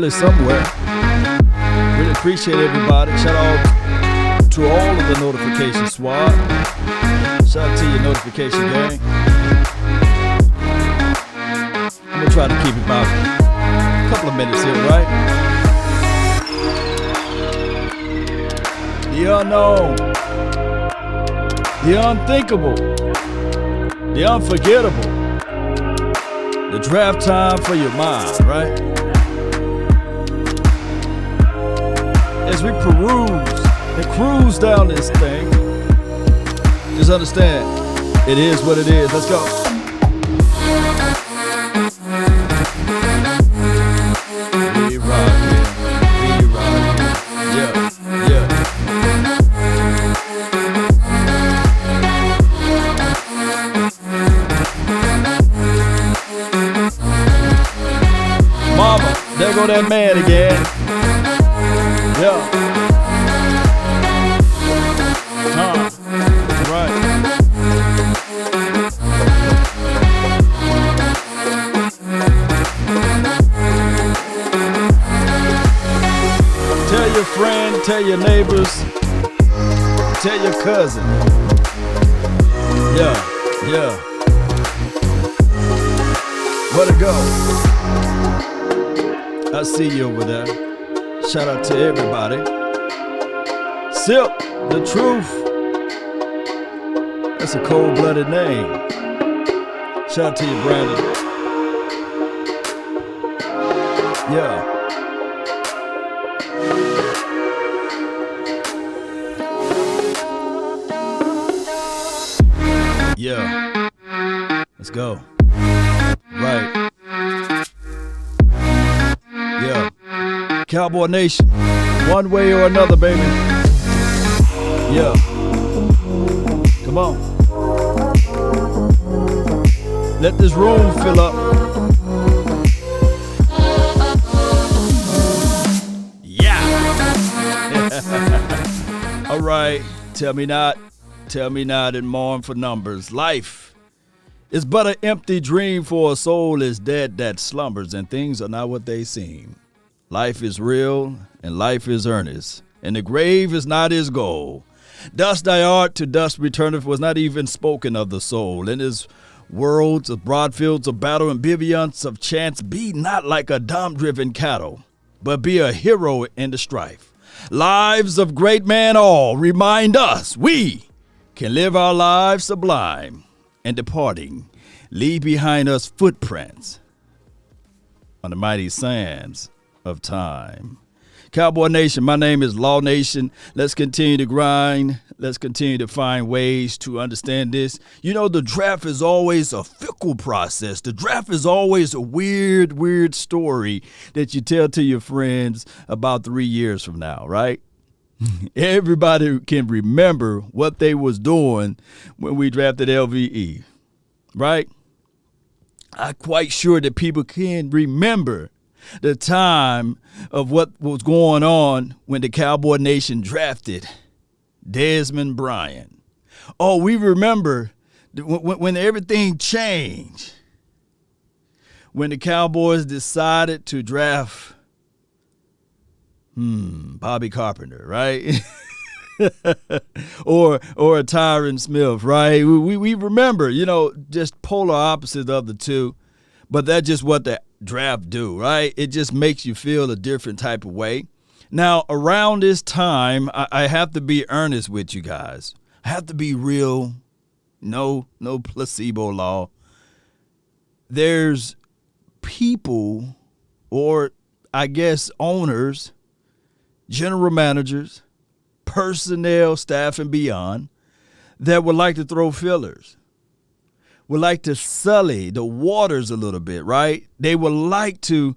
early somewhere. Really appreciate everybody. Shout out to all of the notification squad. Shout out to your notification gang. I'm gonna try to keep it about a couple of minutes here, right? The unknown, the unthinkable, the unforgettable, the draft time for your mind, right? As we peruse and cruise down this thing, just understand, it is what it is. Let's go. There go that man again. Yeah. Right. Tell your friend, tell your neighbors, tell your cousin. Yeah. Where to go? I see you over there. Shout out to everybody. Silk, the truth. That's a cold-blooded name. Shout out to you, Brandon. Yeah. Yeah. Let's go. Right. Cowboy Nation, one way or another, baby. Yeah. Come on. Let this room fill up. Yeah. All right. Tell me not and mourn for numbers. Life is but an empty dream, for a soul is dead that slumbers, and things are not what they seem. Life is real, and life is earnest, and the grave is not his goal. Dust thy art, to dust returneth, was not even spoken of the soul. In his worlds of broad fields of battle and bivouacs of chance, be not like a dumb-driven cattle, but be a hero in the strife. Lives of great men all remind us we can live our lives sublime, and departing, leave behind us footprints on the mighty sands of time. Cowboy Nation, my name is Law Nation. Let's continue to grind. Let's continue to find ways to understand this. You know, the draft is always a fickle process. The draft is always a weird story that you tell to your friends about 3 years from now, right? Everybody can remember what they was doing when we drafted LVE, right? I'm quite sure that people can remember the time of what was going on when the Cowboy Nation drafted Desmond Bryant. Oh, we remember when everything changed, when the Cowboys decided to draft Bobby Carpenter, right? or a Tyron Smith, right? We remember, just polar opposite of the two, but that's just what the draft do, right? It just makes you feel a different type of way. Now, around this time, I have to be earnest with you guys. I have to be real. No placebo law. There's people, or I guess owners, general managers, personnel, staff, and beyond, that would like to throw fillers, would like to sully the waters a little bit, right? They would like to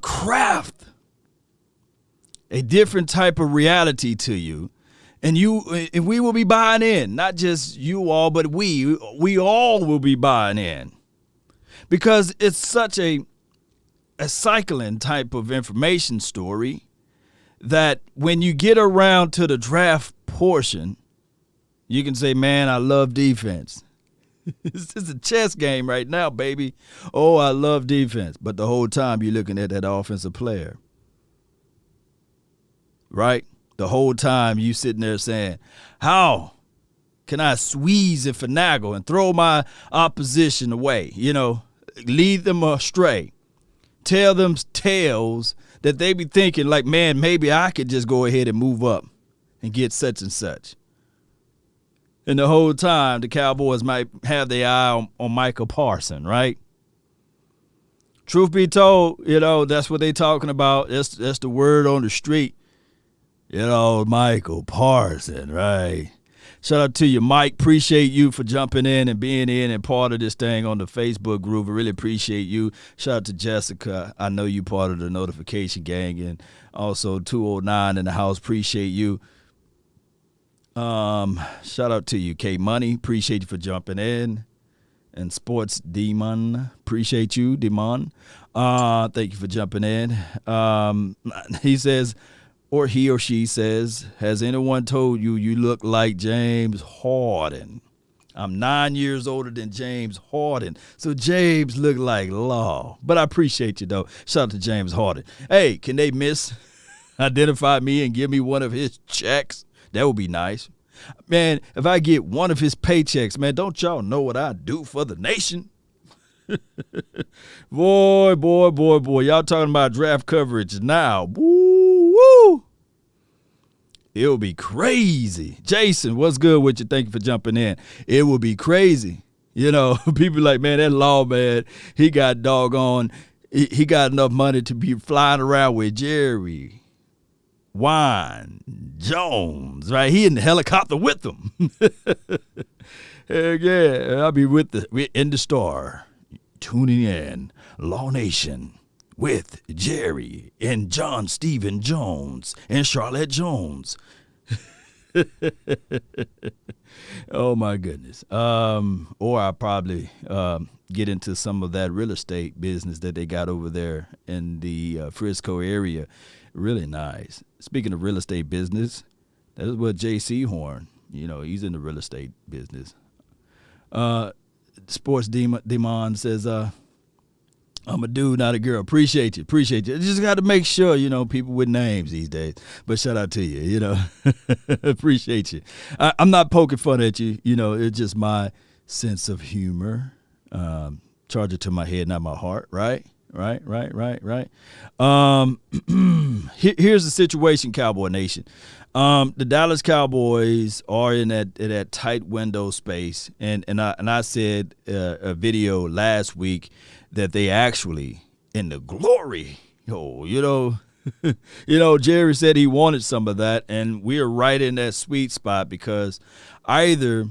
craft a different type of reality to you. And we will be buying in, not just you all, but we all will be buying in, because it's such a cycling type of information story that when you get around to the draft portion, you can say, man, I love defense. It's just a chess game right now, baby. Oh, I love defense. But the whole time you're looking at that offensive player. Right? The whole time you sitting there saying, how can I squeeze and finagle and throw my opposition away? Lead them astray. Tell them tales that they be thinking like, man, maybe I could just go ahead and move up and get such and such. And the whole time, the Cowboys might have their eye on Michael Parsons, right? Truth be told, that's what they talking about. That's the word on the street. Michael Parsons, right? Shout out to you, Mike. Appreciate you for jumping in and being in and part of this thing on the Facebook group. I really appreciate you. Shout out to Jessica. I know you part of the notification gang. And also 209 in the house. Appreciate you. Shout out to you, K Money. Appreciate you for jumping in. And Sports Demon. Appreciate you, Demon. Thank you for jumping in. He says, or he or she says, has anyone told you you look like James Harden? I'm 9 years older than James Harden. So James look like law. But I appreciate you, though. Shout out to James Harden. Hey, can they identify me and give me one of his checks? That would be nice. Man, if I get one of his paychecks, man, don't y'all know what I do for the nation? Boy. Y'all talking about draft coverage now. Woo. It'll be crazy. Jason, what's good with you? Thank you for jumping in. It will be crazy. People like, man, that law, man, he got doggone, he got enough money to be flying around with Jerry Wine Jones, right? He in the helicopter with them. Heck yeah, I'll be in the store, tuning in, Law Nation, with Jerry and John Stephen Jones and Charlotte Jones. Oh my goodness. Or I'll probably get into some of that real estate business that they got over there in the Frisco area. Really nice. Speaking of real estate business, that's what J.C. Horn, he's in the real estate business. Sports Demon says, I'm a dude, not a girl. Appreciate you. Just got to make sure, people with names these days. But shout out to you, Appreciate you. I'm not poking fun at you. It's just my sense of humor. Charge it to my head, not my heart, right? Right. Here's the situation, Cowboy Nation. The Dallas Cowboys are in that tight window space, and I said a video last week that they actually in the glory. Jerry said he wanted some of that, and we're right in that sweet spot because either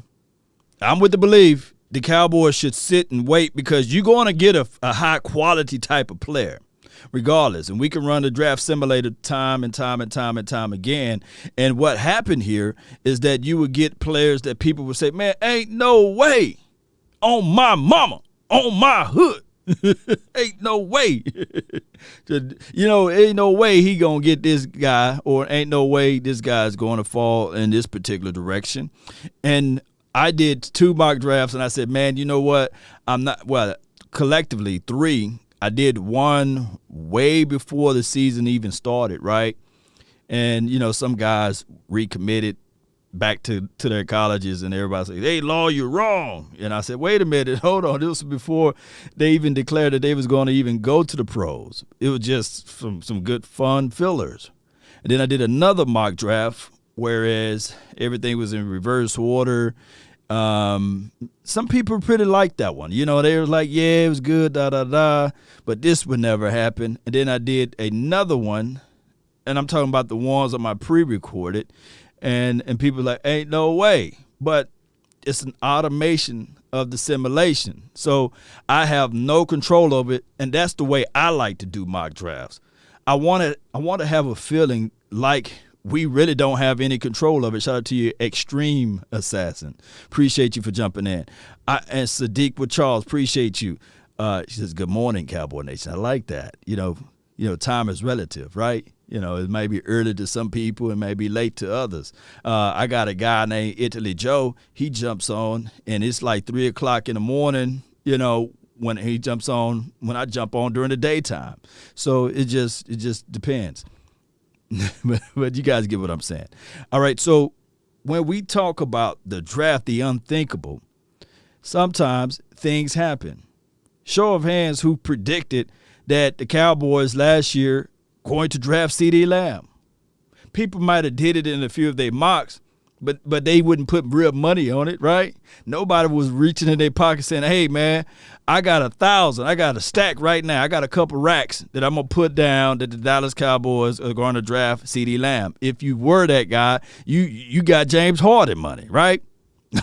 I'm with the belief the Cowboys should sit and wait because you're going to get a high quality type of player regardless. And we can run the draft simulator time and time again. And what happened here is that you would get players that people would say, man, ain't no way on my mama, on my hood. Ain't no way. Ain't no way he going to get this guy, or ain't no way this guy's going to fall in this particular direction. And I did 2 mock drafts, and I said, man, you know what? Collectively 3. I did one way before the season even started, right? And, some guys recommitted back to their colleges, and everybody said, hey, Law, you're wrong. And I said, wait a minute, hold on. This was before they even declared that they was going to even go to the pros. It was just some good fun fillers. And then I did another mock draft, whereas everything was in reverse order. Some people pretty liked that one. They were like, yeah, it was good, but this would never happen. And then I did another one, and I'm talking about the ones on my pre-recorded, and people like, ain't no way. But it's an automation of the simulation. So I have no control over it, and that's the way I like to do mock drafts. I want to have a feeling like we really don't have any control of it. Shout out to you, Extreme Assassin. Appreciate you for jumping in. And Sadiq with Charles, appreciate you. She says, good morning, Cowboy Nation. I like that. Time is relative, right? You know, it may be early to some people, it may be late to others. I got a guy named Italy Joe. He jumps on, and it's like 3 o'clock in the morning, you know, when he jumps on, when I jump on during the daytime. So it just depends. but you guys get what I'm saying. All right, so when we talk about the draft, the unthinkable, sometimes things happen. Show of hands who predicted that the Cowboys last year going to draft CeeDee Lamb. People might have did it in a few of their mocks, but they wouldn't put real money on it, right? Nobody was reaching in their pocket saying, hey, man, I got 1,000. I got a stack right now. I got a couple racks that I'm going to put down that the Dallas Cowboys are going to draft CeeDee Lamb. If you were that guy, you got James Harden money, right?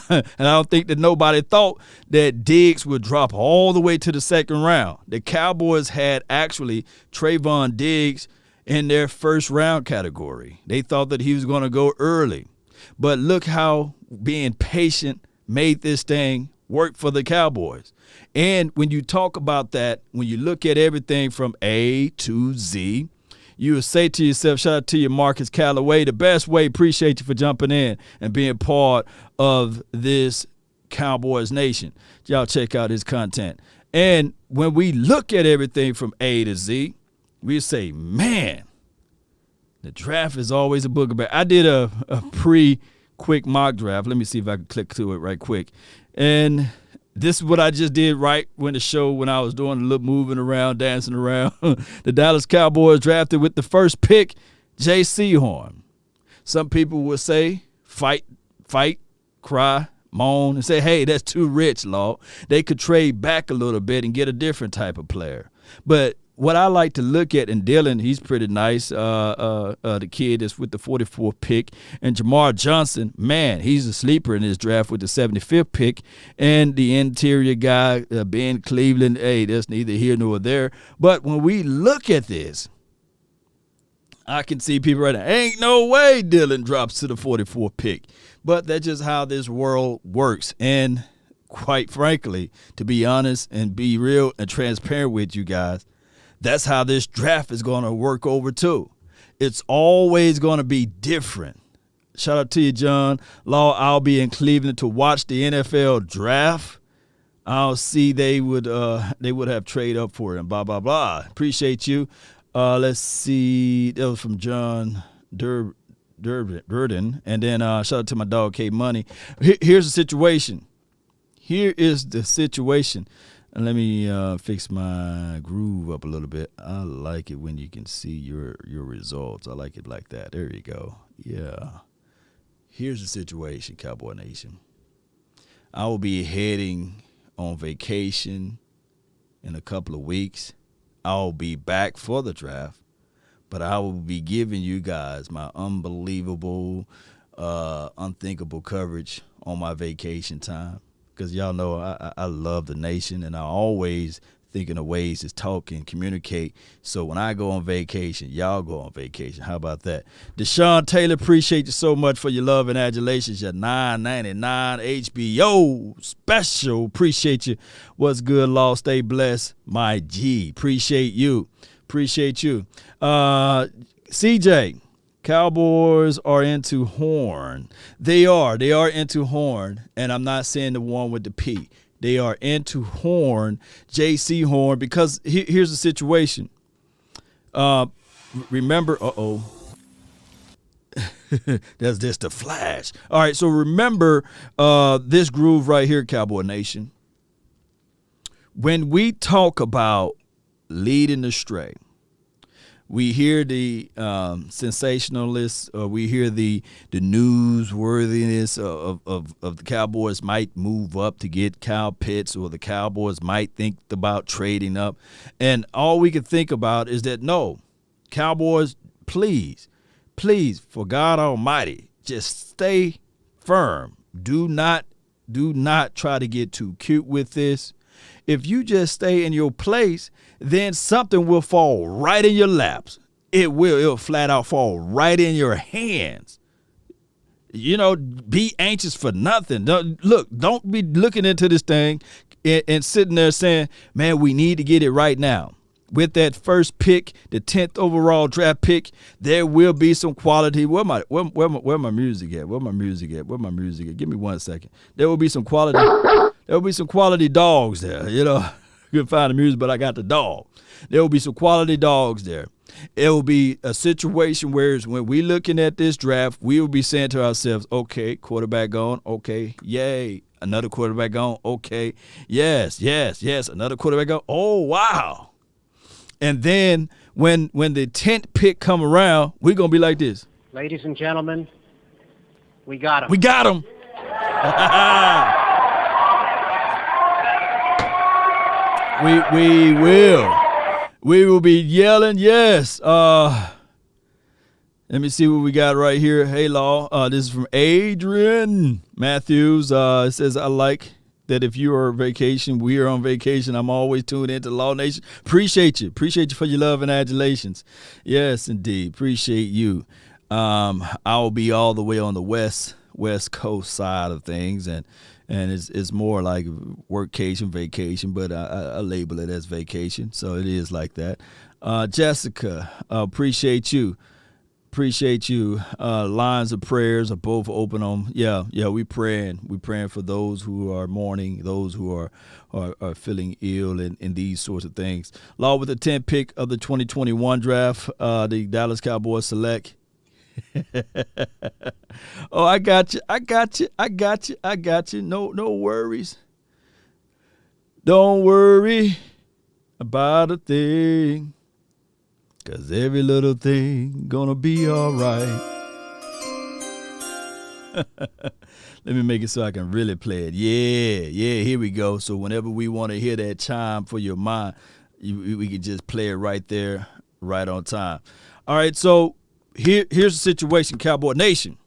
And I don't think that nobody thought that Diggs would drop all the way to the second round. The Cowboys had actually Trayvon Diggs in their first round category. They thought that he was going to go early. But look how being patient made this thing work for the Cowboys. And when you talk about that, when you look at everything from A to Z, you will say to yourself, shout out to you, Marcus Callaway, the best way, appreciate you for jumping in and being part of this Cowboys Nation. Y'all check out his content. And when we look at everything from A to Z, we say, man, the draft is always a booger. I did a quick mock draft. Let me see if I can click to it right quick. And this is what I just did right when I was doing a little moving around, dancing around. The Dallas Cowboys drafted with the first pick, J.C. Horn. Some people would say fight, cry, moan, and say, hey, that's too rich, Law. They could trade back a little bit and get a different type of player. But what I like to look at, and Dylan, he's pretty nice, the kid that's with the 44th pick, and Jamar Johnson, man, he's a sleeper in this draft with the 75th pick, and the interior guy, Ben Cleveland, hey, that's neither here nor there. But when we look at this, I can see people right now, ain't no way Dylan drops to the 44th pick. But that's just how this world works. And quite frankly, to be honest and be real and transparent with you guys, that's how this draft is going to work over too. It's always going to be different. Shout out to you, John. Law, I'll be in Cleveland to watch the NFL draft. I'll see they would have trade up for him, blah, blah, blah. Appreciate you. Let's see. That was from John Durden. And then shout out to my dog, K Money. Here's the situation. Here is the situation. And let me fix my groove up a little bit. I like it when you can see your results. I like it like that. There you go. Yeah. Here's the situation, Cowboy Nation. I will be heading on vacation in a couple of weeks. I'll be back for the draft, but I will be giving you guys my unbelievable, unthinkable coverage on my vacation time. Because y'all know I love the nation, and I always thinking of ways to talk and communicate. So when I go on vacation, y'all go on vacation. How about that? Deshaun Taylor, appreciate you so much for your love and adulations. Your $9.99 HBO special. Appreciate you. What's good, Law? Stay blessed, my G. Appreciate you. CJ. Cowboys are into Horn. They are into Horn, and I'm not saying the one with the P. They are into Horn, J.C. Horn, because here's the situation. Remember, that's just a flash. All right, so remember this groove right here, Cowboy Nation. When we talk about leading astray, we hear the sensationalists, or we hear the newsworthiness of the Cowboys might move up to get Kyle Pitts, or the Cowboys might think about trading up. And all we can think about is that, no, Cowboys, please, for God Almighty, just stay firm. Do not try to get too cute with this. If you just stay in your place, then something will fall right in your laps. It'll flat out fall right in your hands. You know, be anxious for nothing. Don't be looking into this thing and sitting there saying, man, we need to get it right now. with that first pick, the 10th overall draft pick, there will be some quality. Where my music at? Where my music at? Give me 1 second. There will be some quality. There will be some quality dogs there. You know, you can find the music, but I got the dog. There will be some quality dogs there. It will be a situation where when we looking at this draft, we will be saying to ourselves, okay, quarterback gone. Okay, yay. Another quarterback gone. Okay, yes. Another quarterback gone. Oh, wow. And then when the 10th pick come around, we're going to be like this. Ladies and gentlemen, we got him. We got him. We will. We will be yelling, yes. Let me see what we got right here. Hey, Law. This is from Adrian Matthews. It says, I like that if you are on vacation, we are on vacation. I'm always tuned into Law Nation. Appreciate you. Appreciate you for your love and adulations. Yes, indeed. Appreciate you. I'll be all the way on the West Coast side of things, and it's more like workcation, vacation, but I label it as vacation, so it is like that. Jessica, appreciate you. Lines of prayers are both open on. Yeah. We praying for those who are mourning, those who are feeling ill, and these sorts of things. Law, with the 10th pick of the 2021 draft, the Dallas Cowboys select. Oh, I got you. No worries. Don't worry about a thing, 'cause every little thing gonna be all right. Let me make it so I can really play it. Yeah, here we go. So whenever we want to hear that chime for your mind, we can just play it right there, right on time. All right, so here's the situation, Cowboy Nation.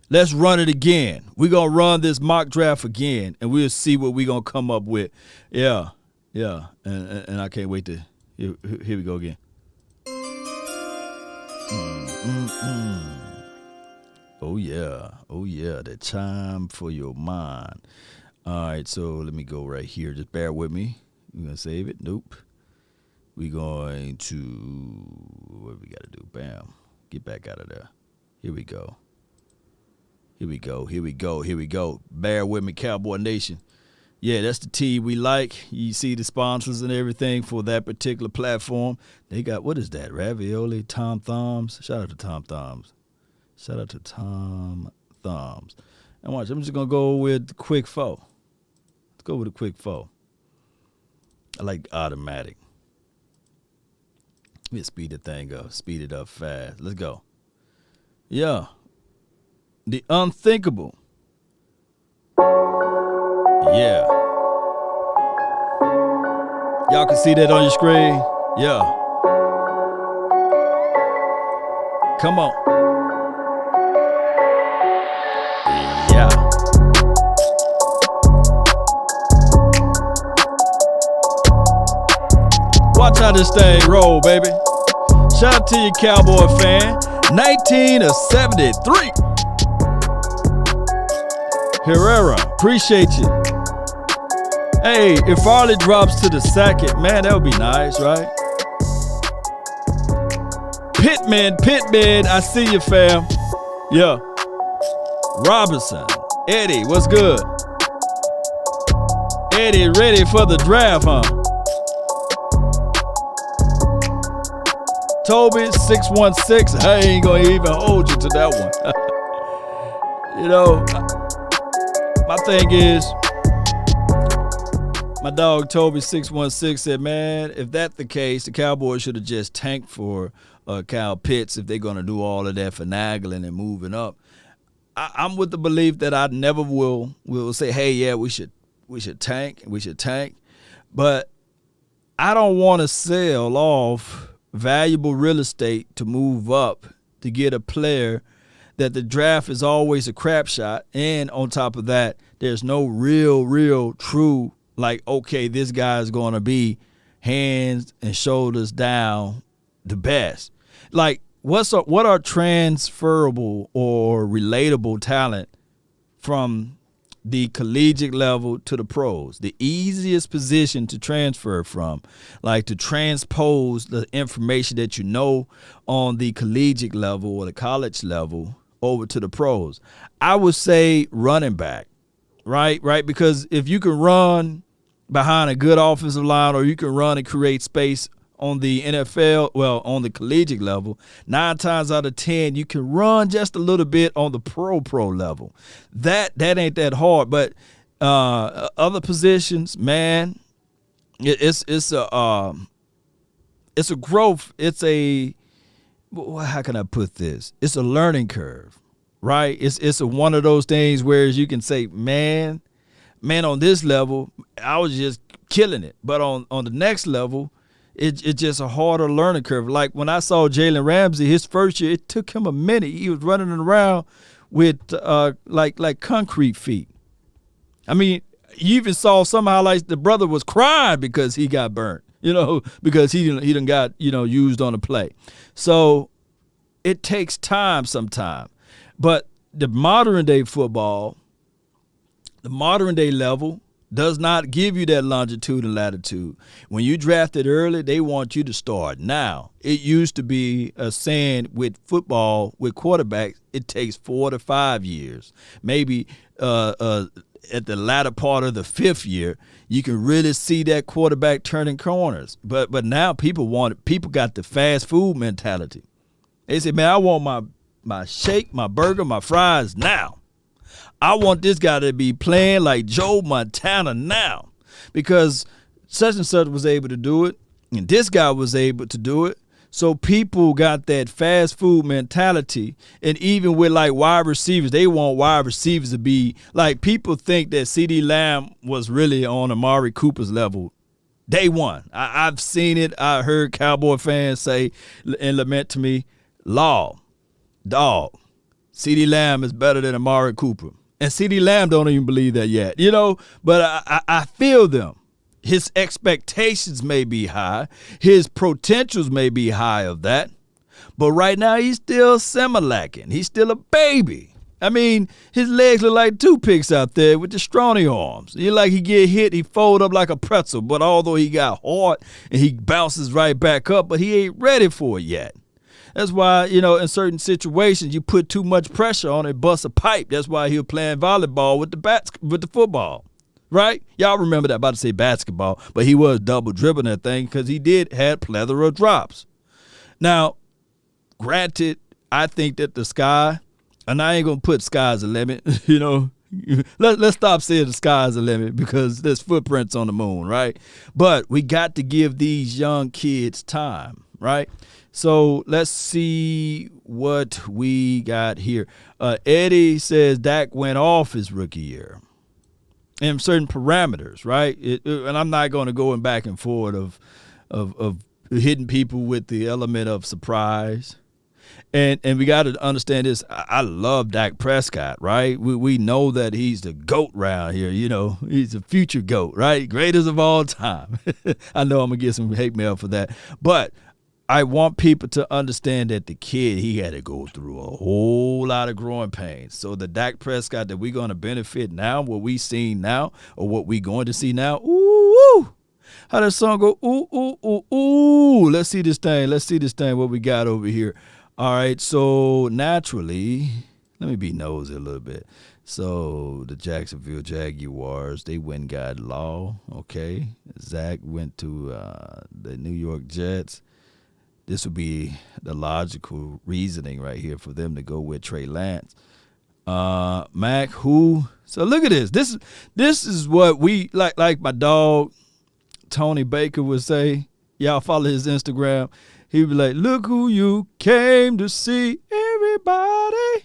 Let's run it again. We're going to run this mock draft again, and we'll see what we're going to come up with. Yeah. And I can't wait to – here we go again. Oh, yeah. The chime for your mind. All right, so let me go right here. Just bear with me. We're going to save it. Nope. We're going to – what we got to do? Bam. Get back out of there. Here we go. Bear with me, Cowboy Nation. Yeah, that's the tea we like. You see the sponsors and everything for that particular platform. They got, what is that? Ravioli, Tom Thumbs. Shout out to Tom Thumbs. And watch, I'm just going to go with the Quick Four. Let's go with the Quick Four. I like automatic. Let me speed the thing up. Speed it up fast. Let's go. Yeah. The Unthinkable. Yeah. Y'all can see that on your screen? Yeah. Come on. Yeah. Watch how this thing roll, baby. Shout out to you, Cowboy fan. 1973. Herrera, appreciate you. Hey, if Farley drops to the second, man, that would be nice, right? Pittman, I see you, fam. Yeah. Robinson, Eddie, what's good? Eddie, ready for the draft, huh? Toby, 616, I ain't gonna even hold you to that one. You know, my thing is, my dog Toby 616 said, man, if that's the case, the Cowboys should have just tanked for Kyle Pitts if they're going to do all of that finagling and moving up. I'm with the belief that I never will say, hey, yeah, we should tank. But I don't want to sell off valuable real estate to move up to get a player that the draft is always a crap shot, and on top of that, there's no real true, like, okay, this guy is going to be hands and shoulders down the best. Like, what are transferable or relatable talent from the collegiate level to the pros. The easiest position to transfer from, like to transpose the information that you know on the collegiate level or the college level over to the pros. I would say running back, right? Because if you can run behind a good offensive line or you can run and create space on the NFL, well, on the collegiate level, 9 times out of 10, you can run just a little bit on the pro level. That ain't that hard. But other positions, man, it's a growth. It's a, how can I put this? It's a learning curve, right? It's one of those things where you can say, man, on this level, I was just killing it. But on the next level, it's just a harder learning curve. Like when I saw Jalen Ramsey, his first year, it took him a minute. He was running around with like concrete feet. I mean, you even saw some highlights. The brother was crying because he got burnt, because he done got, used on a play. So it takes time sometimes. But the modern day football, the modern day level, does not give you that longitude and latitude. When you drafted early, they want you to start now. It used to be a saying with football, with quarterbacks, it takes 4 to 5 years. Maybe at the latter part of the 5th year, you can really see that quarterback turning corners. But now people got the fast food mentality. They say, man, I want my shake, my burger, my fries now. I want this guy to be playing like Joe Montana now because such and such was able to do it, and this guy was able to do it. So people got that fast food mentality, and even with like wide receivers, they want wide receivers to be like, people think that CeeDee Lamb was really on Amari Cooper's level day one. I've seen it. I heard Cowboy fans say and lament to me, dog, CeeDee Lamb is better than Amari Cooper. And CeeDee Lamb don't even believe that yet, but I feel them. His expectations may be high. His potentials may be high of that. But right now he's still semi-lacking. He's still a baby. I mean, his legs look like toothpicks out there with the scrawny arms. He get hit, he fold up like a pretzel. But although he got hard and he bounces right back up, but he ain't ready for it yet. That's why, in certain situations, you put too much pressure on it, bust a pipe. That's why he was playing volleyball with the football, right? Y'all remember that, about to say basketball, but he was double dribbling that thing because he had plethora of drops. Now, granted, I think that the sky, and I ain't going to put sky's the limit, Let's stop saying the sky's the limit because there's footprints on the moon, right? But we got to give these young kids time, right? So let's see what we got here. Eddie says Dak went off his rookie year in certain parameters, right? And I'm not going to go in back and forth of hitting people with the element of surprise. And we got to understand this. I love Dak Prescott, right? We know that he's the GOAT round here. He's a future GOAT, right? Greatest of all time. I know I'm going to get some hate mail for that. But I want people to understand that the kid, he had to go through a whole lot of growing pains. So the Dak Prescott that we're going to benefit now, what we seen now, or what we going to see now, ooh, how that song go, ooh, ooh, ooh, ooh. Let's see this thing, what we got over here. All right, so naturally, let me be nosy a little bit. So the Jacksonville Jaguars, they went and got Law, okay. Zach went to the New York Jets. This would be the logical reasoning right here for them to go with Trey Lance. Mac, who? So look at this. This is what we like my dog Tony Baker would say. Y'all follow his Instagram. He'd be like, look who you came to see, everybody.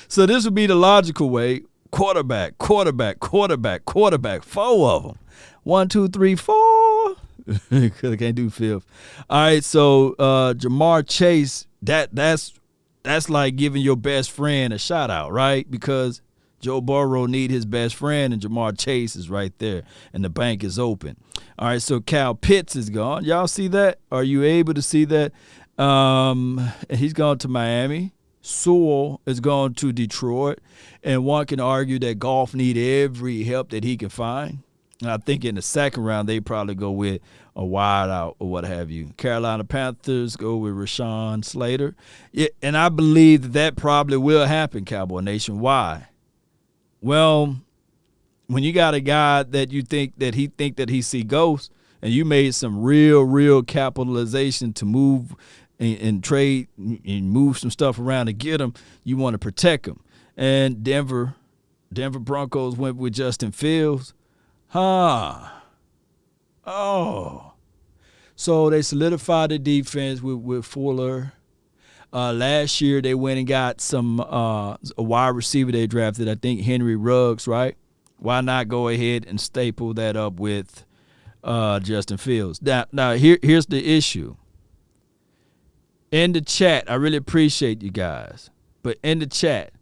So this would be the logical way. Quarterback. 4 of them. 1, 2, 3, 4. Because I can't do 5th. All right, so Jamar Chase, that's like giving your best friend a shout out, right? Because Joe Burrow need his best friend, and Jamar Chase is right there, and the bank is open. All right, so Kyle Pitts is gone. Y'all see that? Are you able to see that? And he's gone to Miami. Sewell is going to Detroit, and one can argue that Goff need every help that he can find. And I think in the second round, they probably go with a wideout or what have you. Carolina Panthers go with Rashawn Slater. Yeah, and I believe that probably will happen, Cowboy Nation. Why? Well, when you got a guy that you think that he see ghosts, and you made some real capitalization to move and trade and move some stuff around to get him, you want to protect him. And Denver Broncos went with Justin Fields. Oh. So they solidified the defense with Fuller. Last year they went and got some a wide receiver they drafted, I think Henry Ruggs, right? Why not go ahead and staple that up with Justin Fields? Now here's the issue. In the chat, I really appreciate you guys, but in the chat,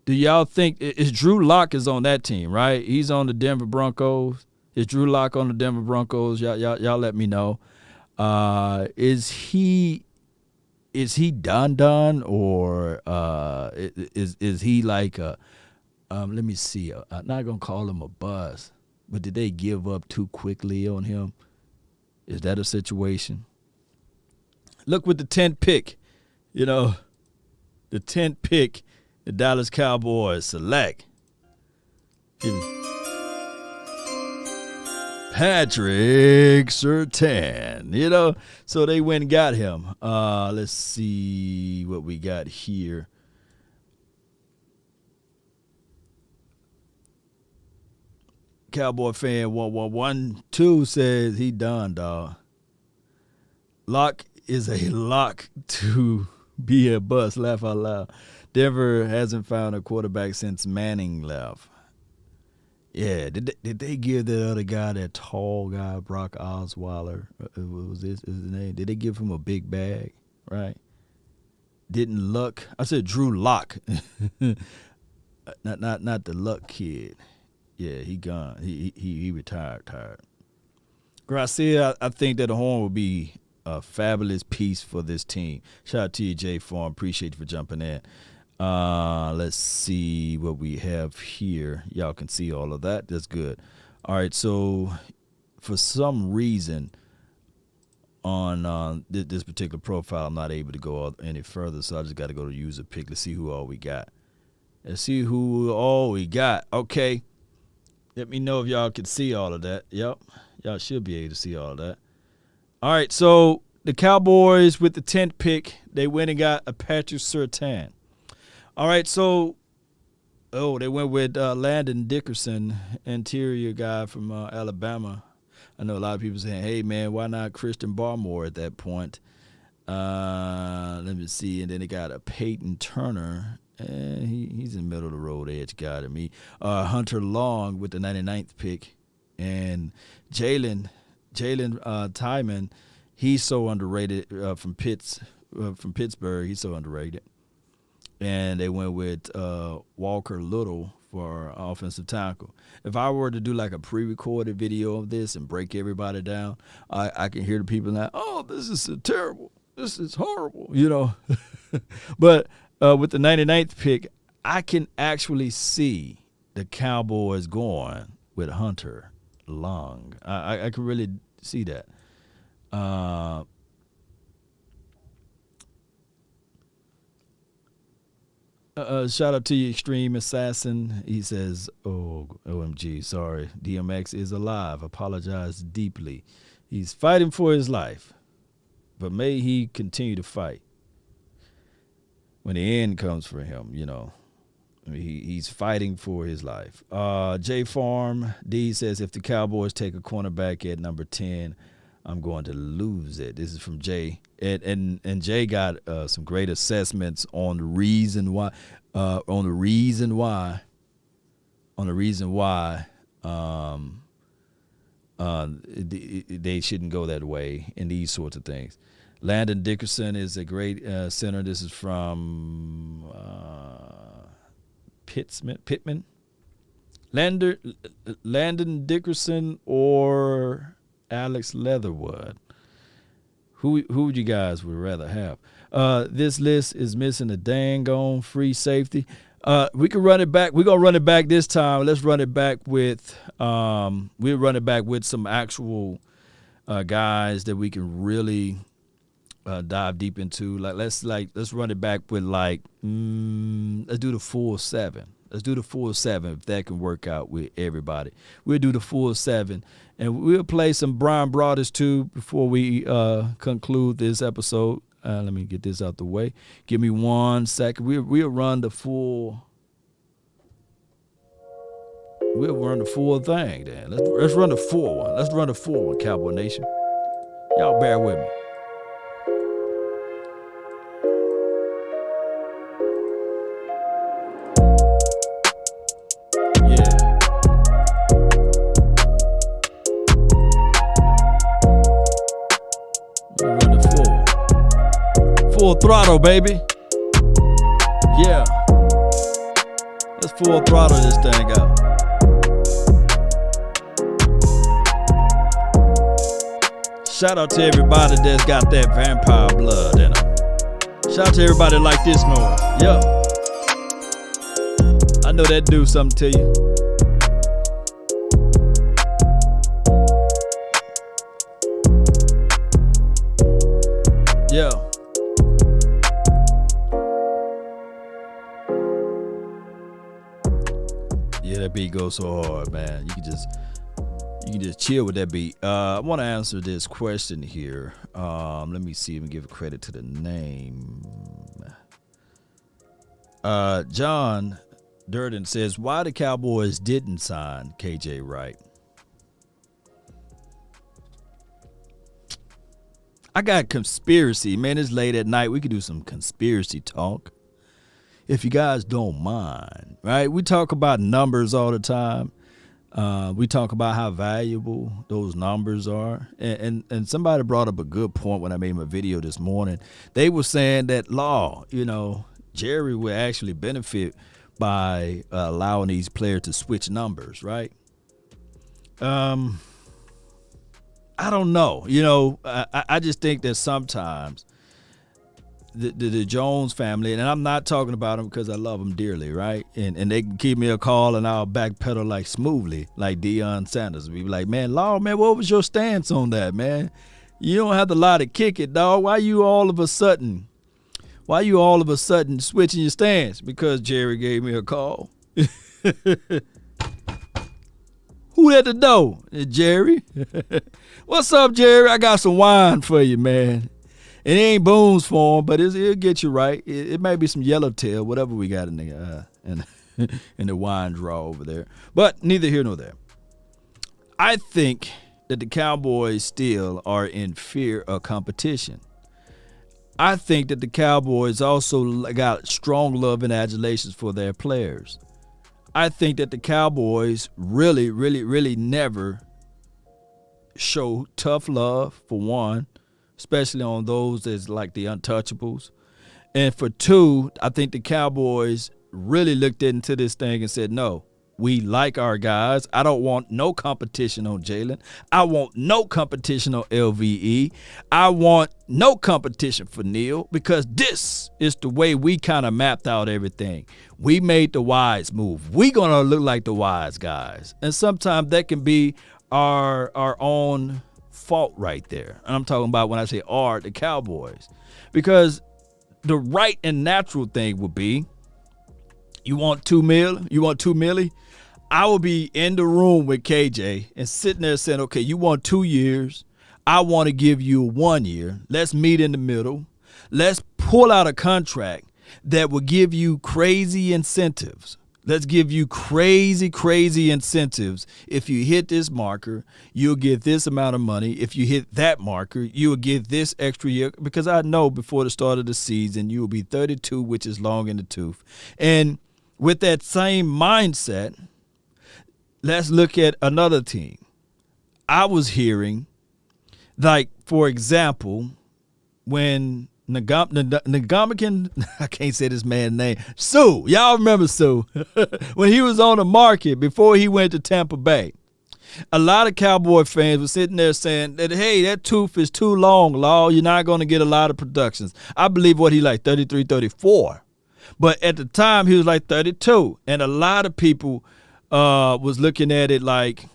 do y'all think is Drew Lock is on that team, right? He's on the Denver Broncos. Is Drew Lock on the Denver Broncos? Y'all let me know. Is he done or is he like a let me see. I'm not gonna call him a bust, but did they give up too quickly on him? Is that a situation? Look with the 10th pick, the 10th pick, the Dallas Cowboys select Patrick Surtain, so they went and got him. Let's see what we got here. Cowboy fan 1112 says he done, dog. Lock is a lock to be a bust. Laugh out loud. Denver hasn't found a quarterback since Manning left. Yeah, did they give that other guy, that tall guy, Brock Osweiler, what was his name? Did they give him a big bag, right? Didn't Luck? I said Drew Lock, not the Luck kid. Yeah, he gone. He retired. Gracia, I think that the horn will be a fabulous piece for this team. Shout out to you, Jay Farm. Appreciate you for jumping in. Let's see what we have here. Y'all can see all of that. That's good. All right, so for some reason on this particular profile, I'm not able to go any further, so I just got to go to user pick. Let's see who all we got. Okay. Let me know if y'all can see all of that. Yep, y'all should be able to see all of that. All right, so the Cowboys with the 10th pick, they went and got a Patrick Surtain. All right, so they went with Landon Dickerson, interior guy from Alabama. I know a lot of people saying, hey, man, why not Christian Barmore at that point? Let me see. And then they got a Peyton Turner. He's in the middle of the road edge guy to me. Hunter Long with the 99th pick. And Jalen Tyman, he's so underrated from Pittsburgh. He's so underrated. And they went with Walker Little for offensive tackle. If I were to do like a pre-recorded video of this and break everybody down, I can hear the people now, oh, this is terrible. This is horrible, But with the 99th pick, I can actually see the Cowboys going with Hunter Long. I can really see that. Shout out to you, Extreme Assassin. He says, oh, OMG, sorry. DMX is alive. Apologize deeply. He's fighting for his life. But may he continue to fight when the end comes for him, he's fighting for his life. J Farm D says, if the Cowboys take a cornerback at number 10, I'm going to lose it. This is from Jay. And Jay got some great assessments on the reason why they shouldn't go that way in these sorts of things. Landon Dickerson is a great center. This is from Pittman. Landon Dickerson or Alex Leatherwood. Who would you guys would rather have? This list is missing a dang on free safety. We can run it back. We're gonna run it back this time. Let's run it back with we'll run it back with some actual guys that we can really dive deep into. Let's run it back with let's do the full 7. Let's do the full 7 if that can work out with everybody. We'll do the full 7, and we'll play some Brian Broaders too before we conclude this episode. Let me get this out the way. Give me 1 second. We'll run the full. We'll run the full thing then. Let's run the full one. Let's run the full one, Cowboy Nation. Y'all bear with me. Full throttle, baby. Yeah. Let's full throttle this thing out. Shout out to everybody that's got that vampire blood in them. Shout out to everybody like this noise. Yeah. I know that do something to you. Yeah. Yeah, that beat goes so hard, man. You can just chill with that beat. I want to answer this question here. Let me see if I give credit to the name. John Durden says, why the Cowboys didn't sign KJ Wright? I got conspiracy. Man, it's late at night. We could do some conspiracy talk. If you guys don't mind, right? We talk about numbers all the time. We talk about how valuable those numbers are. And somebody brought up a good point when I made my video this morning. They were saying that Jerry would actually benefit by allowing these players to switch numbers, right? I don't know. I just think that sometimes the Jones family, and I'm not talking about them because I love them dearly, right? And they can give me a call and I'll backpedal like smoothly, like Deion Sanders. We be like, man, Lord, man, what was your stance on that, man? You don't have to lie to kick it, dog. Why you all of a sudden switching your stance? Because Jerry gave me a call. Who at the door? Jerry. What's up, Jerry? I got some wine for you, man. It ain't Boone's for him, but it'll get you right. It may be some yellowtail, whatever we got in the in the wine drawer over there. But neither here nor there. I think that the Cowboys still are in fear of competition. I think that the Cowboys also got strong love and adulations for their players. I think that the Cowboys really, really, really never show tough love, for one, especially on those that's like the untouchables. And for two, I think the Cowboys really looked into this thing and said, no, we like our guys. I don't want no competition on Jalen. I want no competition on LVE. I want no competition for Neil, because this is the way we kind of mapped out everything. We made the wise move. We going to look like the wise guys. And sometimes that can be our own fault right there. And I'm talking about when I say the Cowboys. Because the right and natural thing would be, you want $2 million? You want $2 million? I will be in the room with KJ and sitting there saying, okay, you want 2 years. I want to give you 1 year. Let's meet in the middle. Let's pull out a contract that will give you crazy incentives. Let's give you crazy, crazy incentives. If you hit this marker, you'll get this amount of money. If you hit that marker, you'll get this extra year. Because I know before the start of the season, you will be 32, which is long in the tooth. And with that same mindset, let's look at another team. I was hearing, like, for example, when Nagamakan, I can't say this man's name, Sue, y'all remember Sue, when he was on the market before he went to Tampa Bay, A lot of Cowboy fans were sitting there saying that, hey, that tooth is too long, Law. You're not going to get a lot of productions. I believe what he like, 33, 34. But at the time, he was like 32. And a lot of people was looking at it like,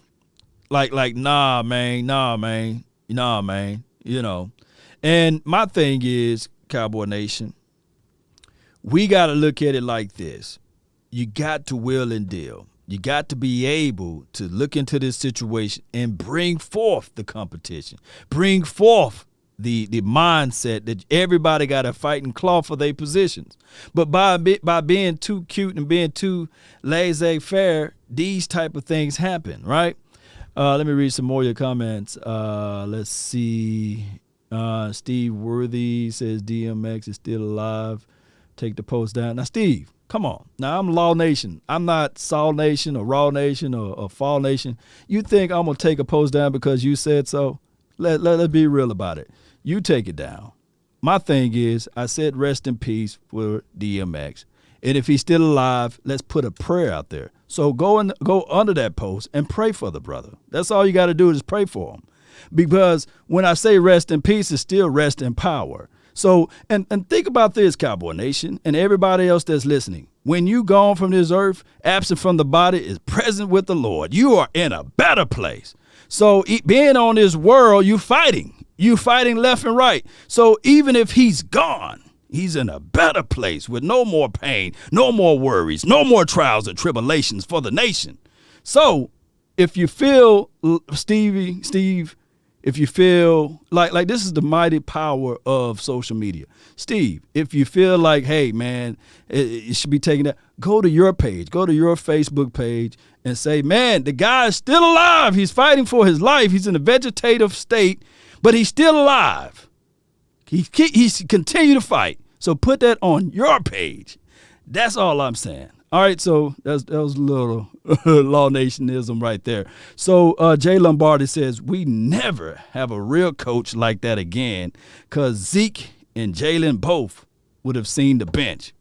nah, man. You know. And my thing is, Cowboy Nation, we got to look at it like this. You got to will and deal. You got to be able to look into this situation and bring forth the competition. Bring forth the mindset that everybody got to fight and claw for their positions. But by being too cute and being too laissez-faire, these type of things happen, right? Let me read some more of your comments. Let's see. Steve Worthy says DMX is still alive. Take the post down. Now, Steve, come on. Now, I'm Law Nation. I'm not Saul Nation or Raw Nation or Fall Nation. You think I'm going to take a post down because you said so? Let's be real about it. You take it down. My thing is, I said rest in peace for DMX. And if he's still alive, let's put a prayer out there. So go under that post and pray for the brother. That's all you got to do is pray for him. Because when I say rest in peace, it's still rest in power. So, and think about this, Cowboy Nation, and everybody else that's listening. When you gone from this earth, absent from the body is present with the Lord. You are in a better place. So being on this world, you fighting. You fighting left and right. So even if he's gone, he's in a better place with no more pain, no more worries, no more trials and tribulations for the nation. So if you feel, Steve, if you feel like this is the mighty power of social media. Steve, if you feel like, hey, man, it should be taken that, go to your page, go to your Facebook page and say, man, the guy is still alive. He's fighting for his life. He's in a vegetative state, but he's still alive. He's continue to fight. So put that on your page. That's all I'm saying. All right, so that was a little Law Nationism right there. So Jay Lombardi says, we never have a real coach like that again because Zeke and Jalen both would have seen the bench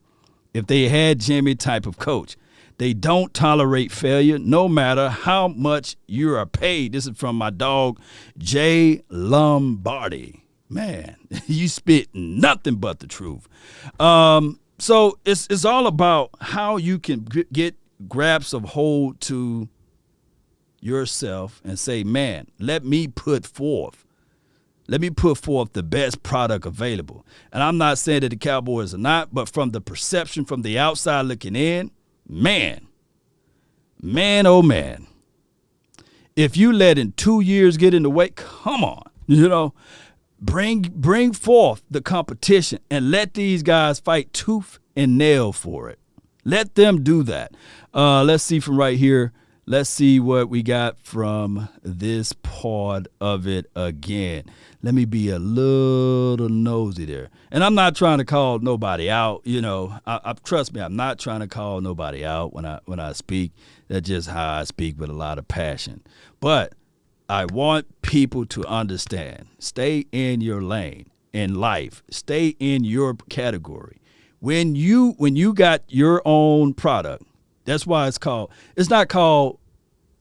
if they had Jimmy type of coach. They don't tolerate failure no matter how much you are paid. This is from my dog, Jay Lombardi. Man, you spit nothing but the truth. So it's all about how you can grab some hold to yourself and say, man, let me put forth the best product available. And I'm not saying that the Cowboys are not, but from the perception from the outside looking in, man, oh man, if you let in 2 years get in the way, come on, Bring forth the competition and let these guys fight tooth and nail for it. Let them do that. Let's see from right here. Let's see what we got from this part of it again. Let me be a little nosy there. And I'm not trying to call nobody out. Trust me, I'm not trying to call nobody out when I speak. That's just how I speak with a lot of passion. But I want people to understand, stay in your lane in life, stay in your category. When you got your own product, that's why it's not called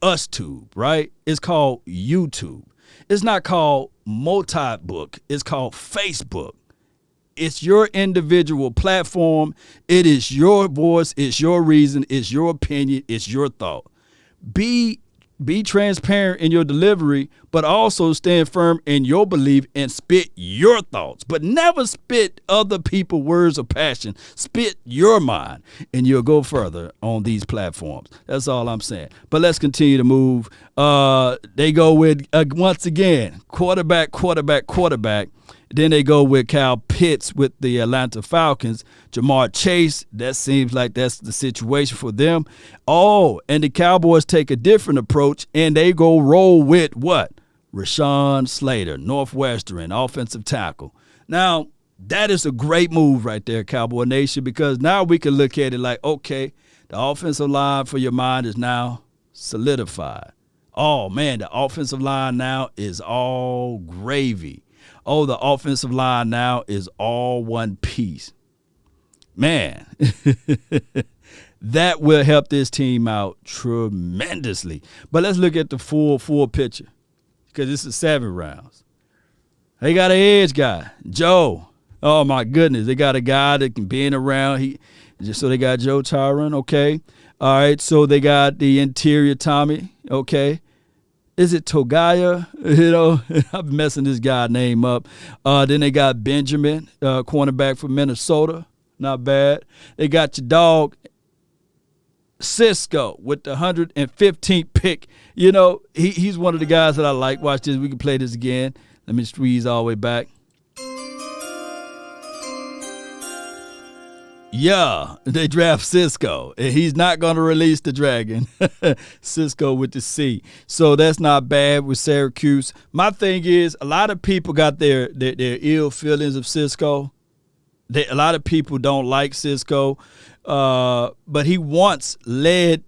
UsTube, right? It's called YouTube. It's not called Multi-Book. It's called Facebook. It's your individual platform. It is your voice. It's your reason. It's your opinion. It's your thought. Be transparent in your delivery, but also stand firm in your belief and spit your thoughts. But never spit other people's words of passion. Spit your mind, and you'll go further on these platforms. That's all I'm saying. But let's continue to move. They go with, once again, quarterback. Then they go with Kyle Pitts with the Atlanta Falcons. Jamar Chase, that seems like that's the situation for them. Oh, and the Cowboys take a different approach, and they go roll with what? Rashawn Slater, Northwestern, offensive tackle. Now, that is a great move right there, Cowboy Nation, because now we can look at it like, okay, the offensive line for your mind is now solidified. Oh, man, the offensive line now is all gravy. Oh, the offensive line now is all one piece. Man, that will help this team out tremendously. But let's look at the full picture because this is 7 rounds. They got an edge guy, Joe. Oh, my goodness. They got a guy that can be in around. So they got Joe Tyron, okay. All right, so they got the interior Tommy, okay. Is it Togaya? I'm messing this guy's name up. Then they got Benjamin, cornerback from Minnesota. Not bad. They got your dog, Cisco, with the 115th pick. He's one of the guys that I like. Watch this. We can play this again. Let me squeeze all the way back. Yeah, they draft Cisco, and he's not going to release the dragon. Cisco with the C. So that's not bad with Syracuse. My thing is, a lot of people got their ill feelings of Cisco. A lot of people don't like Cisco, but he once led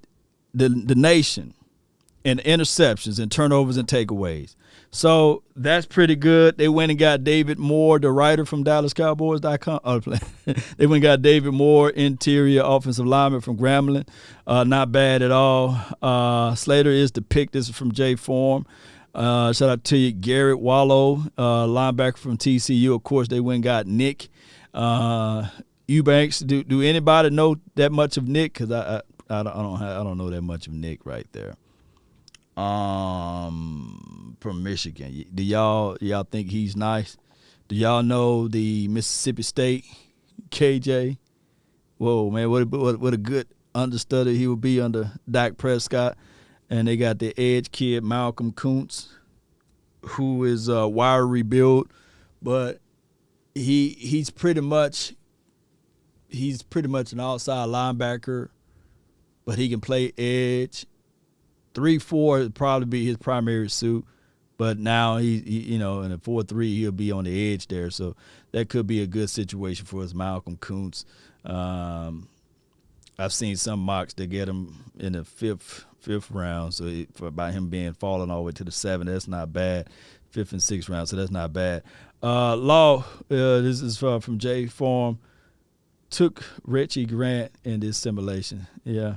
the nation in interceptions and turnovers and takeaways. So that's pretty good. They went and got David Moore, the writer from DallasCowboys.com. They went and got David Moore, interior offensive lineman from Grambling. Not bad at all. Slater is the pick. This is from Jay Form. Shout out to you, Garrett Wallow, linebacker from TCU. Of course, they went and got Nick Eubanks. Do anybody know that much of Nick? Because I don't know that much of Nick right there. From Michigan. Do y'all think he's nice? Do y'all know the Mississippi State KJ? Whoa, man, what a good understudy he would be under Dak Prescott. And they got the edge kid Malcolm Kuntz, who is wiry build, but he's pretty much an outside linebacker, but he can play edge. 3-4 would probably be his primary suit, but now he in a 4-3 he'll be on the edge there, so that could be a good situation for us. Malcolm Kuntz. I've seen some mocks that get him in the fifth round, so by him being falling all the way to the 7th, that's not bad. 5th and 6th round, so that's not bad. Law, this is from J Form. Took Richie Grant in this simulation. Yeah,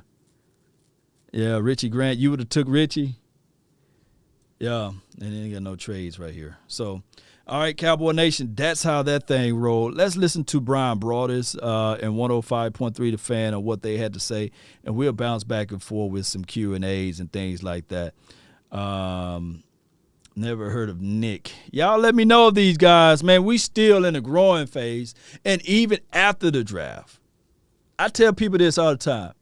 Richie Grant. You would have took Richie. Yeah, and then you got no trades right here. So, all right, Cowboy Nation, that's how that thing rolled. Let's listen to Brian Broadus and 105.3 The Fan on what they had to say, and we'll bounce back and forth with some Q&As and things like that. Never heard of Nick. Y'all let me know of these guys, man. We still in a growing phase, and even after the draft. I tell people this all the time.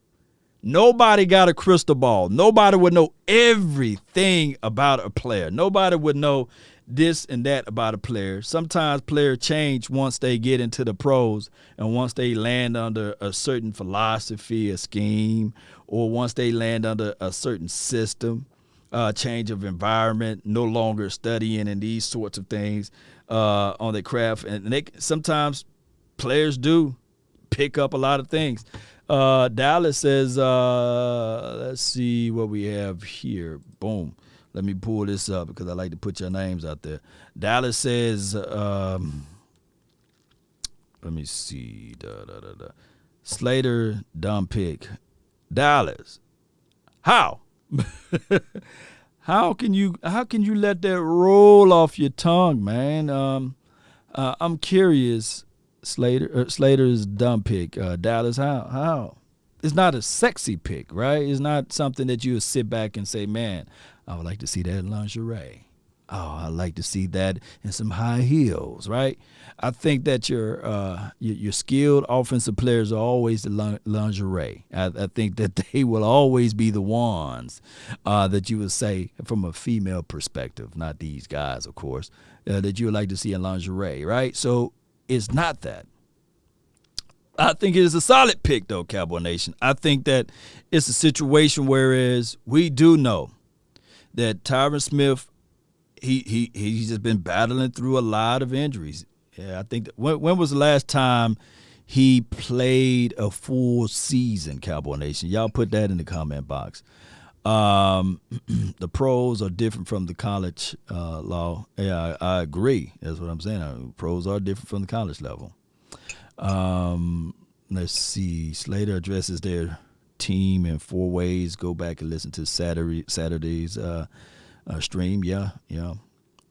Nobody got a crystal ball. Nobody would know everything about a player. Nobody would know this and that about a player. Sometimes players change once they get into the pros and once they land under a certain philosophy, a scheme, or once they land under a certain system, change of environment, no longer studying and these sorts of things on their craft. And sometimes players do pick up a lot of things. Dallas says, let's see what we have here. Boom. Let me pull this up because I like to put your names out there. Dallas says, let me see. Slater, dumb pick. Dallas. How? How can you let that roll off your tongue, man? I'm curious. Slater's dumb pick. Dallas, how? It's not a sexy pick, right? It's not something that you would sit back and say, man, I would like to see that in lingerie. Oh, I'd like to see that in some high heels, right? I think that your skilled offensive players are always the lingerie. I think that they will always be the ones that you would say from a female perspective, not these guys, of course, that you would like to see in lingerie, right? So it's not that. I think it is a solid pick, though, Cowboy Nation. I think that it's a situation whereas we do know that Tyron Smith, he's just been battling through a lot of injuries. Yeah, I think that when was the last time he played a full season, Cowboy Nation? Y'all put that in the comment box. The pros are different from the college law. Yeah, I agree. That's what I'm saying. Pros are different from the college level. Let's see. Slater addresses their team in 4 ways. Go back and listen to Saturday's stream. Yeah.